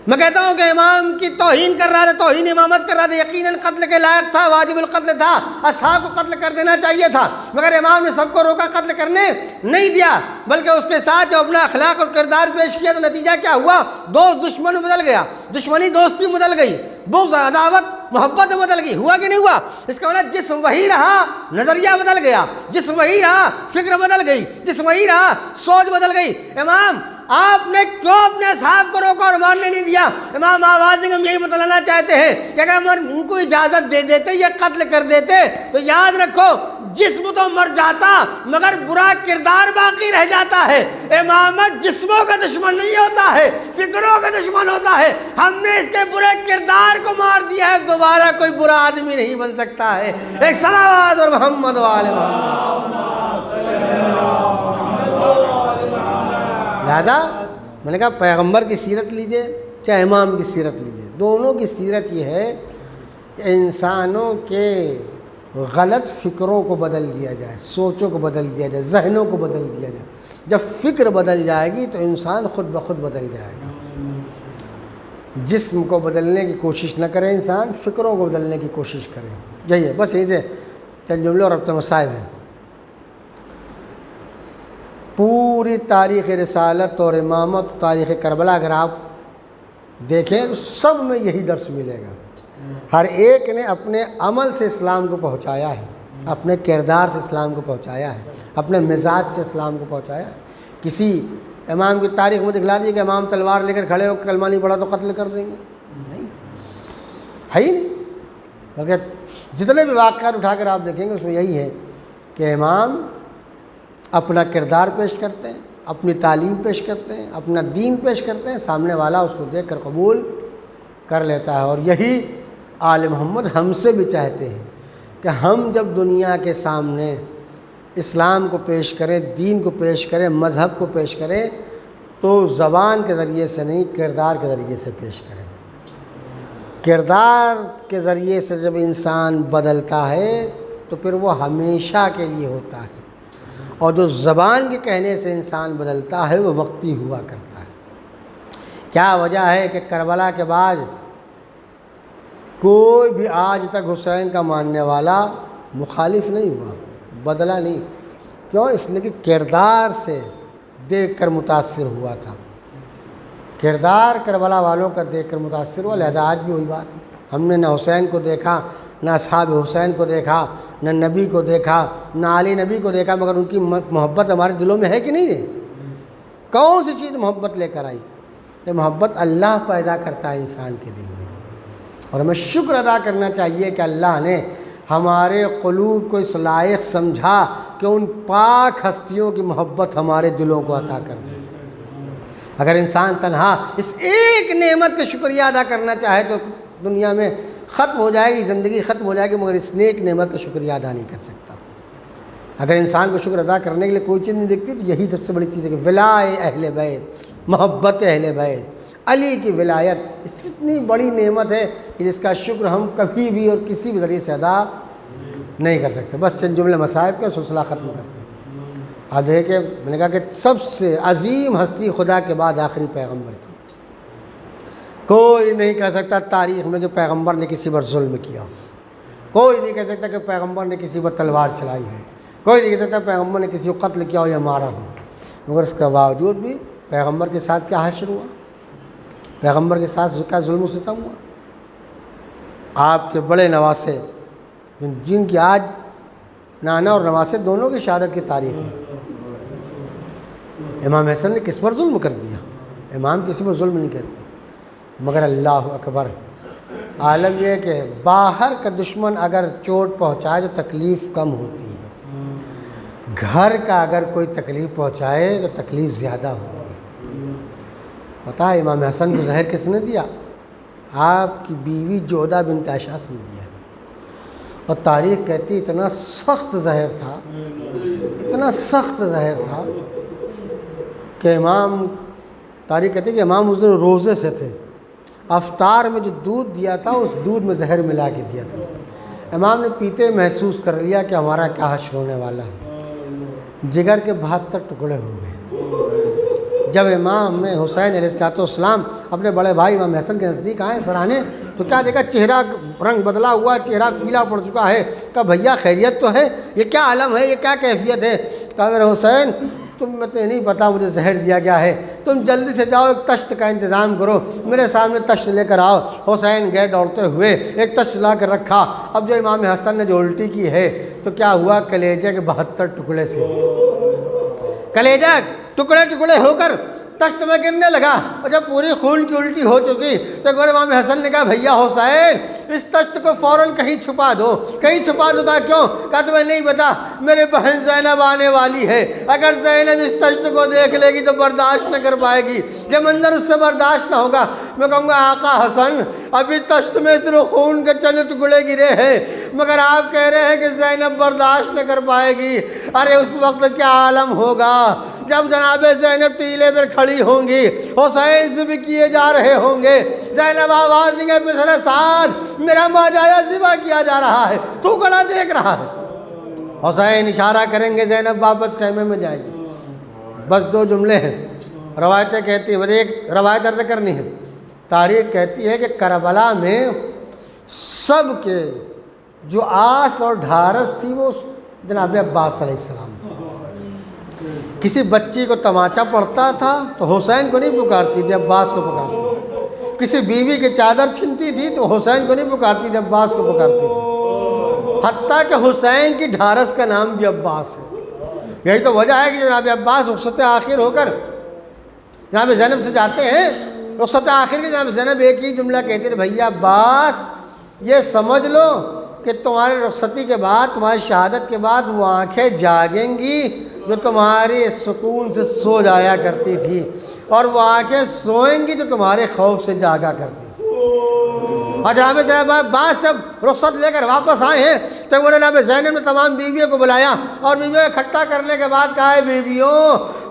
میں کہتا ہوں کہ امام کی توہین کر رہا تھا، توہین امامت کر رہا تھا، یقیناً قتل کے لائق تھا، واجب القتل تھا، اصحاب کو قتل کر دینا چاہیے تھا، مگر امام نے سب کو روکا، قتل کرنے نہیں دیا، بلکہ اس کے ساتھ جو اپنا اخلاق اور کردار پیش کیا تو نتیجہ کیا ہوا؟ دوست دشمن میں بدل گیا، دشمنی دوستی بدل گئی، بغض عداوت محبت بدل گئی۔ ہوا کہ نہیں ہوا؟ اس کا مطلب جسم وہی رہا، نظریہ بدل گیا، جسم وہی رہا، فکر بدل گئی، جسم وہی رہا، سوچ بدل گئی۔ امام آپ نے کیوں اپنے اصحاب کو روکا اور مارنے نہیں دیا؟ امام آواز دیں گے ہم یہی بتلانا چاہتے ہیں کہ اگر ہم ان کو اجازت دے دیتے یا قتل کر دیتے تو یاد رکھو جسم تو مر جاتا مگر برا کردار باقی رہ جاتا ہے۔ امامت جسموں کا دشمن نہیں ہوتا ہے، فکروں کا دشمن ہوتا ہے۔ ہم نے اس کے برے کردار کو مار دیا ہے، دوبارہ کوئی برا آدمی نہیں بن سکتا ہے۔ ایک صلوات اور محمد وآل محمد۔ لہذا میں نے کہا پیغمبر کی سیرت لیجئے چاہے امام کی سیرت لیجئے، دونوں کی سیرت یہ ہے کہ انسانوں کے غلط فکروں کو بدل دیا جائے، سوچوں کو بدل دیا جائے، ذہنوں کو بدل دیا جائے۔ جب فکر بدل جائے گی تو انسان خود بخود بدل جائے گا۔ جسم کو بدلنے کی کوشش نہ کرے انسان، فکروں کو بدلنے کی کوشش کرے۔ یہی ہے، بس یہی سے چند جملے اور ربط مصائب ہیں۔ پوری تاریخ رسالت اور امامت، تاریخ کربلا اگر آپ دیکھیں تو سب میں یہی درس ملے گا۔ ہر ایک نے اپنے عمل سے اسلام کو پہنچایا ہے، اپنے کردار سے اسلام کو پہنچایا ہے، اپنے مزاج سے اسلام کو پہنچایا ہے۔ کسی امام کی تاریخ میں دکھلا دیجیے کہ امام تلوار لے کر کھڑے ہو کلمہ نہیں پڑھا تو قتل کر دیں گے، نہیں ہے ہی نہیں۔ بلکہ جتنے بھی واقعات اٹھا کر آپ دیکھیں گے اس میں یہی ہے کہ امام اپنا کردار پیش کرتے ہیں، اپنی تعلیم پیش کرتے ہیں، اپنا دین پیش کرتے ہیں، سامنے والا اس کو دیکھ کر قبول کر لیتا ہے۔ اور یہی آل محمد ہم سے بھی چاہتے ہیں کہ ہم جب دنیا کے سامنے اسلام کو پیش کریں، دین کو پیش کریں، مذہب کو پیش کریں تو زبان کے ذریعے سے نہیں، کردار کے ذریعے سے پیش کریں۔ کردار کے ذریعے سے جب انسان بدلتا ہے تو پھر وہ ہمیشہ کے لیے ہوتا ہے، اور جو زبان کے کہنے سے انسان بدلتا ہے وہ وقتی ہوا کرتا ہے۔ کیا وجہ ہے کہ کربلا کے بعد کوئی بھی آج تک حسین کا ماننے والا مخالف نہیں ہوا، بدلا نہیں؟ کیوں؟ اس لیے کہ کردار سے دیکھ کر متاثر ہوا تھا، کردار کربلا والوں کا دیکھ کر متاثر ہوا۔ لہذا آج بھی وہی بات ہے، ہم نے نہ حسین کو دیکھا، نہ اصحاب حسین کو دیکھا، نہ نبی کو دیکھا، نہ علی نبی کو دیکھا، مگر ان کی محبت ہمارے دلوں میں ہے کہ نہیں ہے؟ کون سی چیز محبت لے کر آئی؟ یہ محبت اللہ پیدا کرتا ہے انسان کے دل میں، اور ہمیں شکر ادا کرنا چاہیے کہ اللہ نے ہمارے قلوب کو اس لائق سمجھا کہ ان پاک ہستیوں کی محبت ہمارے دلوں کو عطا کر دے۔ اگر انسان تنہا اس ایک نعمت کا شکریہ ادا کرنا چاہے تو دنیا میں ختم ہو جائے گی، زندگی ختم ہو جائے گی، مگر اس نیک نعمت کا شکریہ ادا نہیں کر سکتا۔ اگر انسان کو شکر ادا کرنے کے لیے کوئی چیز نہیں دکھتی تو یہی سب سے بڑی چیز ہے کہ ولائے اہل بیت، محبت اہل بیت، علی کی ولایت، اس اتنی بڑی نعمت ہے کہ جس کا شکر ہم کبھی بھی اور کسی بھی ذریعے سے ادا نہیں کر سکتے۔ بس چند جملے مصائب کا سلسلہ ختم کرتے ہیں۔ اب دیکھیں، میں نے کہا کہ سب سے عظیم ہستی خدا کے بعد آخری پیغمبر کی، کوئی نہیں کہہ سکتا تاریخ میں کہ پیغمبر نے کسی پر ظلم کیا، کوئی نہیں کہہ سکتا کہ پیغمبر نے کسی پر تلوار چلائی ہے، کوئی نہیں کہہ سکتا پیغمبر نے کسی کو قتل کیا ہو یا مارا ہو، مگر اس کے باوجود بھی پیغمبر کے ساتھ کیا حشر ہوا، پیغمبر کے ساتھ کیا ظلم و ستم ہوا۔ آپ کے بڑے نواسے جن کی آج نانا اور نواسے دونوں کی شہادت کی تاریخ ہے۔ امام حسن نے کس پر ظلم کر دیا؟ امام کسی پر ظلم نہیں کرتے، مگر اللہ اکبر، عالم یہ کہ باہر کا دشمن اگر چوٹ پہنچائے تو تکلیف کم ہوتی ہے، گھر کا اگر کوئی تکلیف پہنچائے تو تکلیف زیادہ ہوتی ہے۔ پتہ ہے امام حسن کو زہر کس نے دیا؟ آپ کی بیوی جودہ بنت اشعث نے دیا، اور تاریخ کہتی اتنا سخت زہر تھا، اتنا سخت زہر تھا کہ تاریخ کہتی کہ امام اس دن روزے سے تھے، افطار میں جو دودھ دیا تھا اس دودھ میں زہر ملا کے دیا تھا۔ امام نے پیتے محسوس کر لیا کہ ہمارا کیا حشر ہونے والا ہے، جگر کے 72 ٹکڑے ہو گئے۔ جب امام حسین علیہ السلام اپنے بڑے بھائی امام حسن کے نزدیک آئے سرانے، تو کیا دیکھا؟ چہرہ رنگ بدلا ہوا، چہرہ پیلا پڑ چکا ہے۔ کہا بھیا خیریت تو ہے؟ یہ کیا عالم ہے، یہ کیا کیفیت ہے؟ کہا میرے حسین تمہیں تو نہیں پتا مجھے زہر دیا گیا ہے، تم جلدی سے جاؤ ایک تشت کا انتظام کرو، میرے سامنے تشت لے کر آؤ۔ حسین گئے دوڑتے ہوئے، ایک تشت لا کر رکھا۔ اب جو امام حسن نے جو الٹی کی ہے تو کیا ہوا؟ کلیجے کے 72 ٹکڑے سے کلیجہ ٹکڑے ٹکڑے ہو کر تشت میں گرنے لگا، اور جب پوری خون کی الٹی ہو چکی تو ایک بار امام حسن نے کہا بھیا حسین اس تشت کو فوراً کہیں چھپا دو، کہیں چھپا دو۔ کہا کیوں؟ کہا تمہیں نہیں پتا میرے بہن زینب آنے والی ہے، اگر زینب اس تشت کو دیکھ لے گی تو برداشت نہ کر پائے گی، یہ منظر اس سے برداشت نہ ہوگا۔ میں کہوں گا آقا حسن ابھی تشت میں صرف خون کے چند ٹکڑے گرے ہیں، مگر آپ کہہ رہے ہیں کہ زینب برداشت نہ کر پائے گی۔ ارے اس وقت کیا عالم ہوگا جب جناب زینب ٹیلے پر کھڑی ہوں گی، حسین سے بھی کیے جا رہے ہوں گے، زینب آواز دیں گے پسر سعد میرا ماجایا ذبح کیا جا رہا ہے، تو کھڑا دیکھ رہا ہے۔ حسین اشارہ کریں گے، زینب واپس خیمے میں جائے گی۔ بس 2 جملے ہیں، روایتیں کہتی ہیں، ایک روایت عرض کرنی ہے۔ تاریخ کہتی ہے کہ کربلا میں سب کے جو آس اور ڈھارس تھی وہ جناب عباس علیہ السلام تھی۔ کسی بچی کو تماچا پڑتا تھا تو حسین کو نہیں پکارتی تھی، عباس کو پکارتی تھی۔ کسی بیوی کی چادر چھنتی تھی تو حسین کو نہیں پکارتی تھی، عباس کو پکارتی تھی۔ حتیٰ کہ حسین کی ڈھارس کا نام بھی عباس ہے۔ یہی تو وجہ ہے کہ جناب عباس رخصت آخر ہو کر جناب زینب سے جاتے ہیں، رخصت آخر کے جناب زینب ایک ہی جملہ کہتے ہیں بھیا عباس یہ سمجھ لو کہ تمہارے رخصتی کے بعد، تمہاری شہادت کے بعد وہ آنکھیں جاگیں گی جو تمہارے سکون سے سو جایا کرتی تھی، اور وہ آنکھیں سوئیں گی جو تمہارے خوف سے جاگا کرتی تھی۔ اور جناب عباس جب رخصت لے کر واپس آئے ہیں تو وہ جناب زینب نے تمام بیویوں کو بلایا اور بیویوں کو اکٹھا کرنے کے بعد کہا ہے بیویوں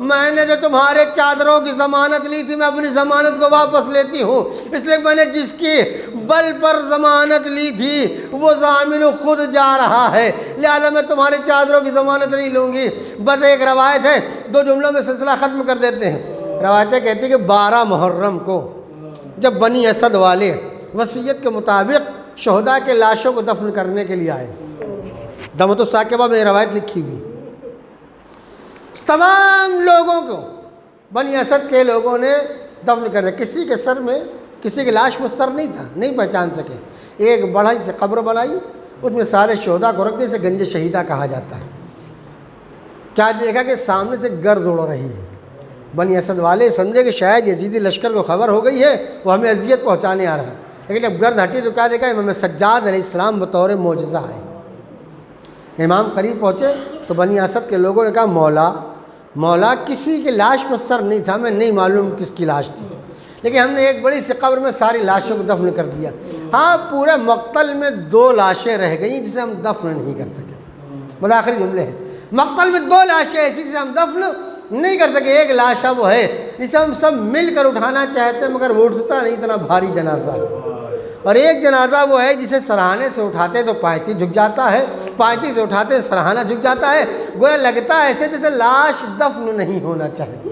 میں نے جو تمہارے چادروں کی ضمانت لی تھی میں اپنی ضمانت کو واپس لیتی ہوں، اس لیے میں نے جس کی بل پر ضمانت لی تھی وہ ضامن خود جا رہا ہے، لہذا میں تمہاری چادروں کی ضمانت نہیں لوں گی۔ بس ایک روایت ہے، 2 جملوں میں سلسلہ ختم کر دیتے ہیں۔ روایتیں کہتی ہیں کہ 12 محرم کو جب بنی اسد والے وصیت کے مطابق شہداء کے لاشوں کو دفن کرنے کے لیے آئے، دمۃ الثاقبہ میں یہ روایت لکھی ہوئی، تمام لوگوں کو بنی اسد کے لوگوں نے دفن کر دیا، کسی کے سر میں، کسی کی لاش میں سر نہیں تھا، نہیں پہچان سکے۔ ایک بڑی سے قبر بنائی، اس میں سارے شہداء کو رکھ دیا، اسے گنج شہیدہ کہا جاتا ہے۔ کیا دیکھا کہ سامنے سے گرد اڑ رہی ہے، بنی اسد والے سمجھے کہ شاید یزیدی لشکر کو خبر ہو گئی ہے، وہ ہمیں اذیت پہنچانے آ رہا ہے، لیکن جب گرد ہٹی تو کیا دیکھا؟ امام سجاد علیہ السلام بطور معجزہ آئے۔ امام قریب پہنچے تو بنی اسد کے لوگوں نے کہا مولا کسی کی لاش میں سر نہیں تھا، میں نہیں معلوم کس کی لاش تھی، لیکن ہم نے ایک بڑی سی قبر میں ساری لاشوں کو دفن کر دیا۔ ہاں پورے مقتل میں 2 لاشیں رہ گئیں جسے ہم دفن نہیں کر سکے۔ آخری جملے ہیں، مقتل میں 2 لاشیں ایسی جسے ہم دفن نہیں کر سکے، ایک لاشا وہ ہے جسے ہم سب مل کر اٹھانا چاہتے ہیں مگر وہ اٹھتا نہیں، اتنا بھاری جنازہ ہے، اور ایک جنازہ وہ ہے جسے سرہانے سے اٹھاتے تو پائتی جھک جاتا ہے، پائتی سے اٹھاتے سرہانہ جھک جاتا ہے، گویا لگتا ہے ایسے جیسے لاش دفن نہیں ہونا چاہتی۔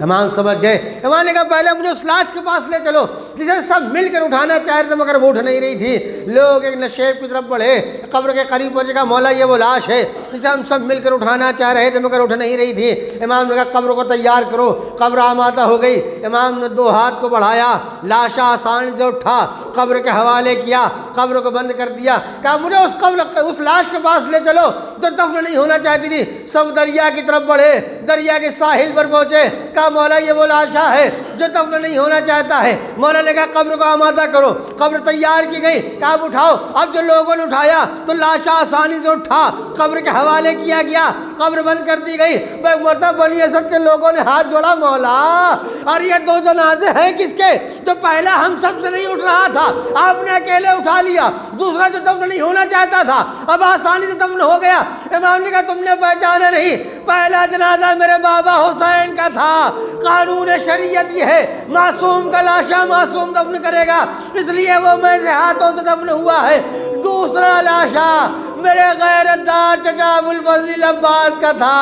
امام سمجھ گئے، امام نے کہا پہلے مجھے اس لاش کے پاس لے چلو جسے سب مل کر اٹھانا چاہ رہے تھے مگر وہ اٹھ نہیں رہی تھی۔ لوگ ایک نشیب کی طرف بڑھے، قبر کے قریب پہنچے، کہا مولا یہ وہ لاش ہے جسے ہم سب مل کر اٹھانا چاہ رہے تھے مگر اٹھ نہیں رہی تھی۔ امام نے کہا قبر کو تیار کرو، قبر آمادہ ہو گئی۔ امام نے 2 ہاتھ کو بڑھایا، لاش آسانی سے اٹھا، قبر کے حوالے کیا، قبر کو بند کر دیا، کہا مجھے اس لاش کے پاس لے چلو تو دفن نہیں ہونا چاہتی تھی۔ سب دریا کی طرف بڑھے، دریا کے ساحل پر پہنچے، کہا مولا یہ وہ لاشا ہے جو دفن نہیں ہونا چاہتا ہے۔ مولا نے کہا قبر کو آمادہ کرو، قبر تیار کی گئی، کہا اب اٹھاؤ۔ اب جو لوگوں نے اٹھایا تو لاشا آسانی سے اٹھا، قبر کے حوالے کیا گیا، قبر بند کر دی گئی۔ ایک مرتبہ بنی اسد کے لوگوں نے ہاتھ جوڑا، مولا اور یہ 2 جنازے ہیں کس کے؟ جو پہلا ہم سب سے نہیں اٹھ رہا تھا آپ نے اکیلے اٹھا لیا، دوسرا جو دفن نہیں ہونا چاہتا تھا اب آسانی سے دفن ہو گیا۔ امام نے کہا تم نے پہچانا نہیں، پہلا جنازہ میرے بابا حسین کا تھا۔ قانون شریعت یہ ہے معصوم کا لاشا معصوم دفن کرے گا، اس لیے وہ میرے ہاتھوں سے دفن ہوا ہے۔ دوسرا لاشا میرے غیرتدار چچا ابوالفضل عباس کا تھا۔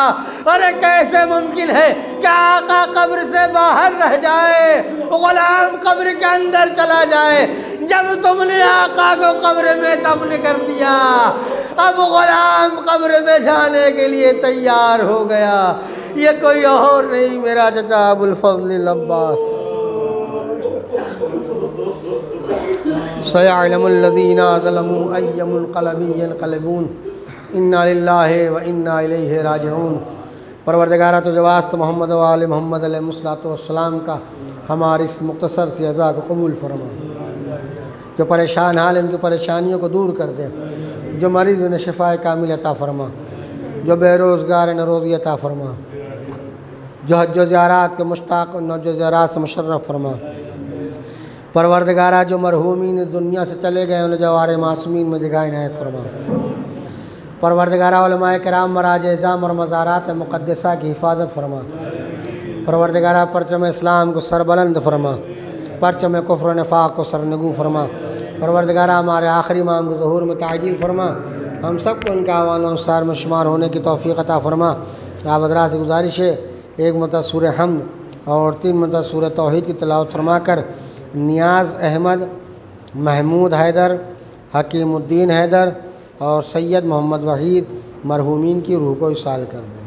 ارے کیسے ممکن ہے کہ آقا قبر سے باہر رہ جائے، غلام قبر کے اندر چلا جائے؟ جب تم نے آقا کو قبر میں دفن کر دیا اب غلام قبر میں جانے کے لیے تیار ہو گیا۔ یہ کوئی اور نہیں، میرا چچا ابوالفضل عباس تھا۔ سَيَعْلَمُ الَّذِينَ ظَلَمُوا أَيَّ مُنقَلَبٍ يَنقَلِبُونَ إِنَّا لِلَّهِ وَإِنَّا إِلَيْهِ راجعون۔ پروردگارہ تو واسطہ محمد و آل محمد علیہ السلام کا ہماری اس مختصر سی عزا کو قبول فرما۔ جو پریشان حال ان کی پریشانیوں کو دور کر دے، جو مریض انہیں شفاء کامل عطا فرما، جو بے روزگار انہیں روزی عطا فرما، جو حج و زیارات کے مشتاق انہیں حج و زیارات سے مشرف فرما۔ پروردگارہ جو مرحومین اس دنیا سے چلے گئے انہیں جوار معصومین میں جگہ عنایت فرما۔ پروردگارہ علماء کرام مراجع اعظام اور مزارات مقدسہ کی حفاظت فرما۔ پروردگارہ پرچم اسلام کو سربلند فرما، پرچم کفر و نفاق کو سرنگو فرما۔ پروردگارہ ہمارے آخری امام کے ظہور میں تعجیل فرما، ہم سب کو ان کے اعوان و انصار میں شمار ہونے کی توفیق عطا فرما۔ آپ حضرات سے گزارش ہے ایک مرتبہ سورہ حمد اور 3 مرتبہ سورہ توحید کی تلاوت فرما کر نیاز احمد، محمود حیدر، حکیم الدین حیدر اور سید محمد وحید مرحومین کی روح کو اصال کر دیں۔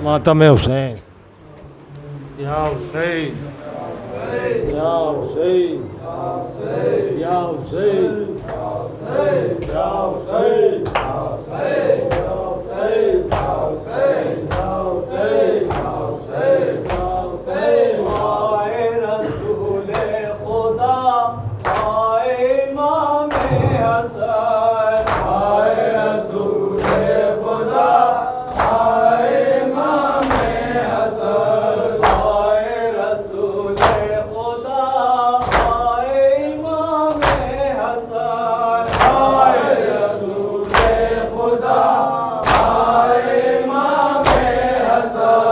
ماتم حسین، یا حسین، یا حسین، یا حسین، یا حسین، آئے رسول خدا، آئے امام حسن، آئے رسول خدا، آئے امام حسن، آئے رسول خدا، آئے امام حسن، آئے رسول خدا، آئے امام حسن،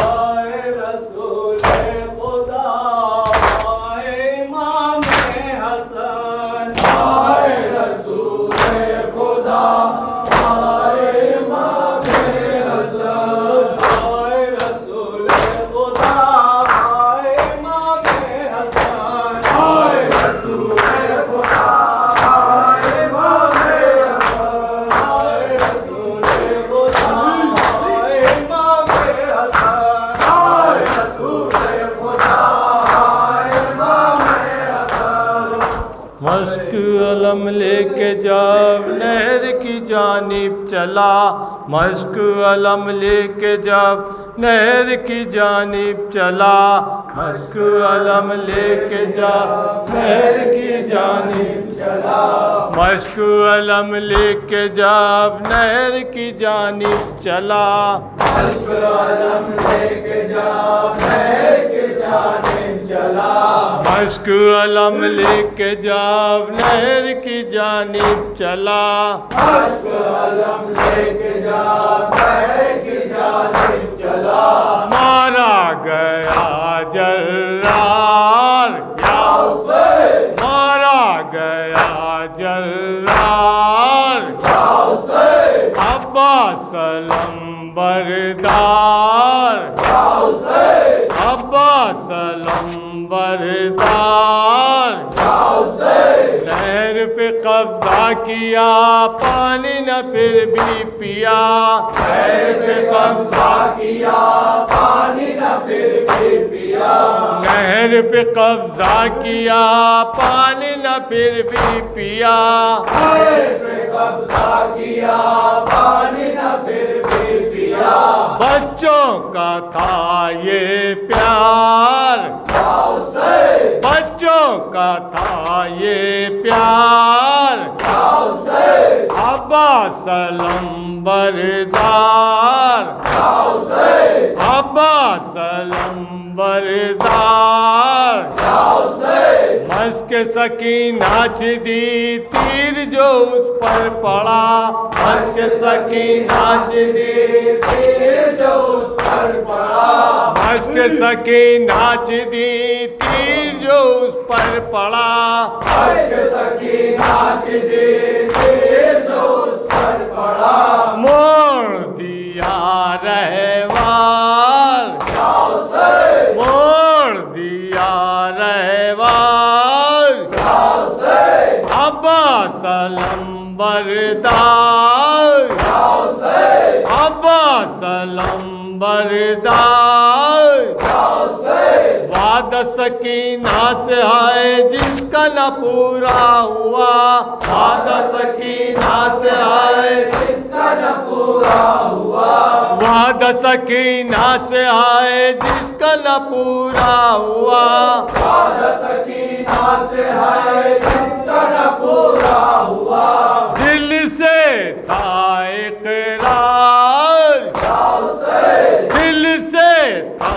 آئے رسول خدا، آئے امام حسن، آئے رسول خدا، آئے امام حسن، آئے رسول خدا، آئے امام حسن، آئے رسول خدا، آئے امام حسن، آئے رسول خدا، آئے امام حسن، آئے رسول خدا، آئے امام حسن۔ مشک علم لے کے جب نہر کی جانب چلا، مشک علم لے کے جب نہر کی جانب چلا، مشک علم لے کے جب نہر کی جانب چلا، مشک علم لے کے جب نہر کی جانب چلا، مشک علم لے کے جب نہر کی جانب چلا مشک علم لے کے جب نہر کی جانب چلا مشک علم لے کے جا نہر کی جانب چلا مارا گیا جرار یا حسین مارا گیا جرار یا حسین عباس علم بردار یا حسین عباس علم بردار یا حسین نہر پہ قبضہ کیا پانی نہ پھر بھی پیا نہر پہ قبضہ کیا پانی نہ پھر بھی پیا نہر پہ قبضہ کیا پانی نہ پھر بھی پیا نہر پہ قبضہ کیا پانی نہ پھر بھی پیا بچوں کا تھا یہ پیار یا حسین بچوں کا تھا یہ پیار یا حسین عباس علم بردار یا حسین عباس علم بردار یا حسین مشک سکین ناچ دی تیر جو اس پر پڑا مشک سکین ناچ دی تیر جو اس پر پڑا مشک سکین ناچ دی تیر جو اس پر پڑا عشق سکی ناچ دی تیر جو اس پر پڑا موڑ دیا رہوار یا حسین موڑ دیا رہوار یا حسین عباس علم بردار یا حسین عباس علم بردار یا حسین وعدہ سکینہ سے ہے جس کا نہ پورا ہوا وعدہ سکینہ سے ہے جس کا نہ پورا ہوا وعدہ سکینہ سے ہے جس کا نہ پورا ہوا وعدہ سکینہ سے ہے جس کا نہ پورا ہوا دل سے تھا اقرار یا حسین دل سے تھا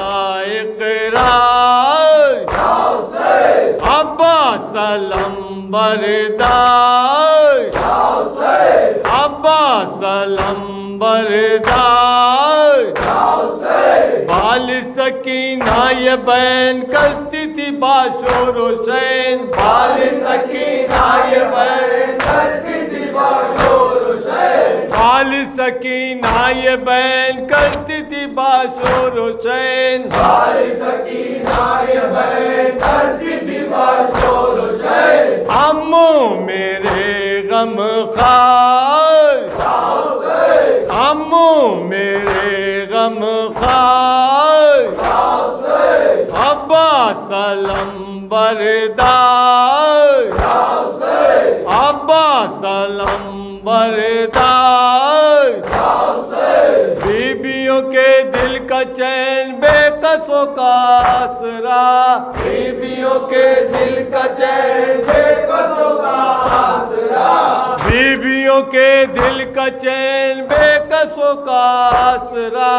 اقرار یا حسین عباس علم بردار یا حسین عباس علم بردار یا حسین بال سکینہ یہ بین کرتی تھی باشور حسین بال سکینہ یہ بین کرتی تھی باشور حسین بال سکینہ یہ بین کرتی تھی باشور حسین بال سکینہ یہ بین کرتی تھی باشور حسین امو میرے غم خار یا حسین امو میرے غم خار یا حسین عباس علم بردار یا حسین عباس علم بردار یا حسین بیبیوں کے دل کا چین بے قصوں کا آسرا بیبیوں کے دل کا چین بے قصوں کا آسرا بیبیوں کے دل کا چین بے قصوں کا آسرا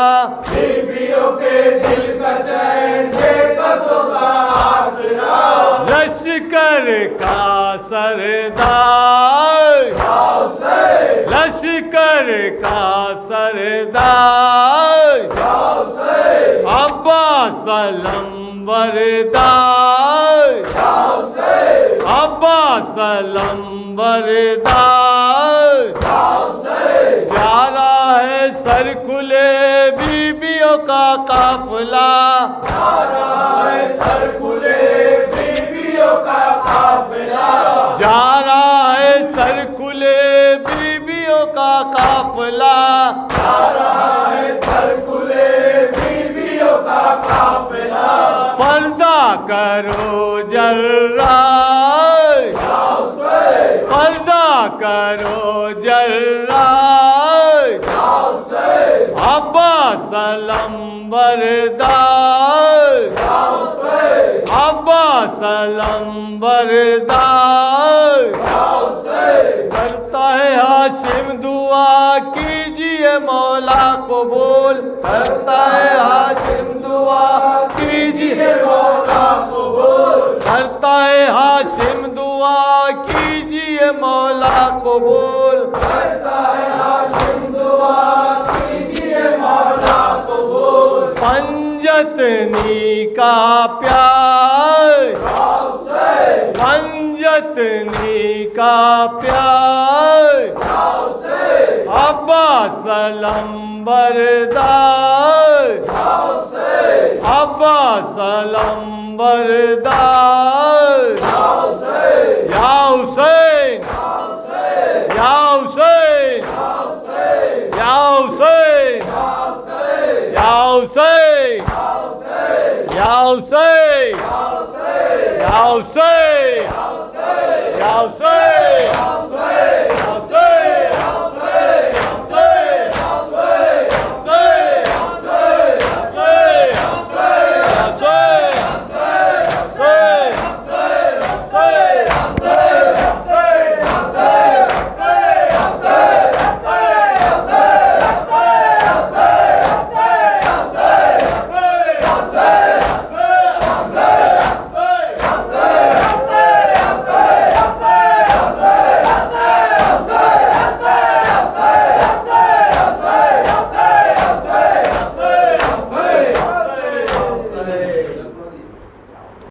بیبیوں کے دل کا چین بے قصوں کا آسرا لشکر کا سردار یا حسین لشکر کا سردار یا حسین عباس علم بردار یا حسین عباس علم بردار یا حسین جا رہا ہے سر کھلے بیبیوں کا قافلہ جا رہا ہے سر کھلے بیبیوں کا قافلہ جا رہا ہے سر کھلے بیبیوں کا قافلہ جا رہا ہے سر کھلے بیبیوں کا قافلہ پردہ کرو جرار یا حسین پردہ کرو جرار یا حسین عباس علم بردار یا حسین عباس علم بردار یا حسین کرتا ہے ہاشم دعا کیجئے مولا قبول کرتا ہے ہاشم دعا کیجئے مولا قبول مولا قبول کرتا ہے ہاشم دعا کیجیے مولا قبول پنجتنی کا پیار حسین پنجتنی کا پیار حسین عباس علمبردار حسین عباس علمبردار یا حسین یا حسین یا حسین یا حسین یا حسین یا حسین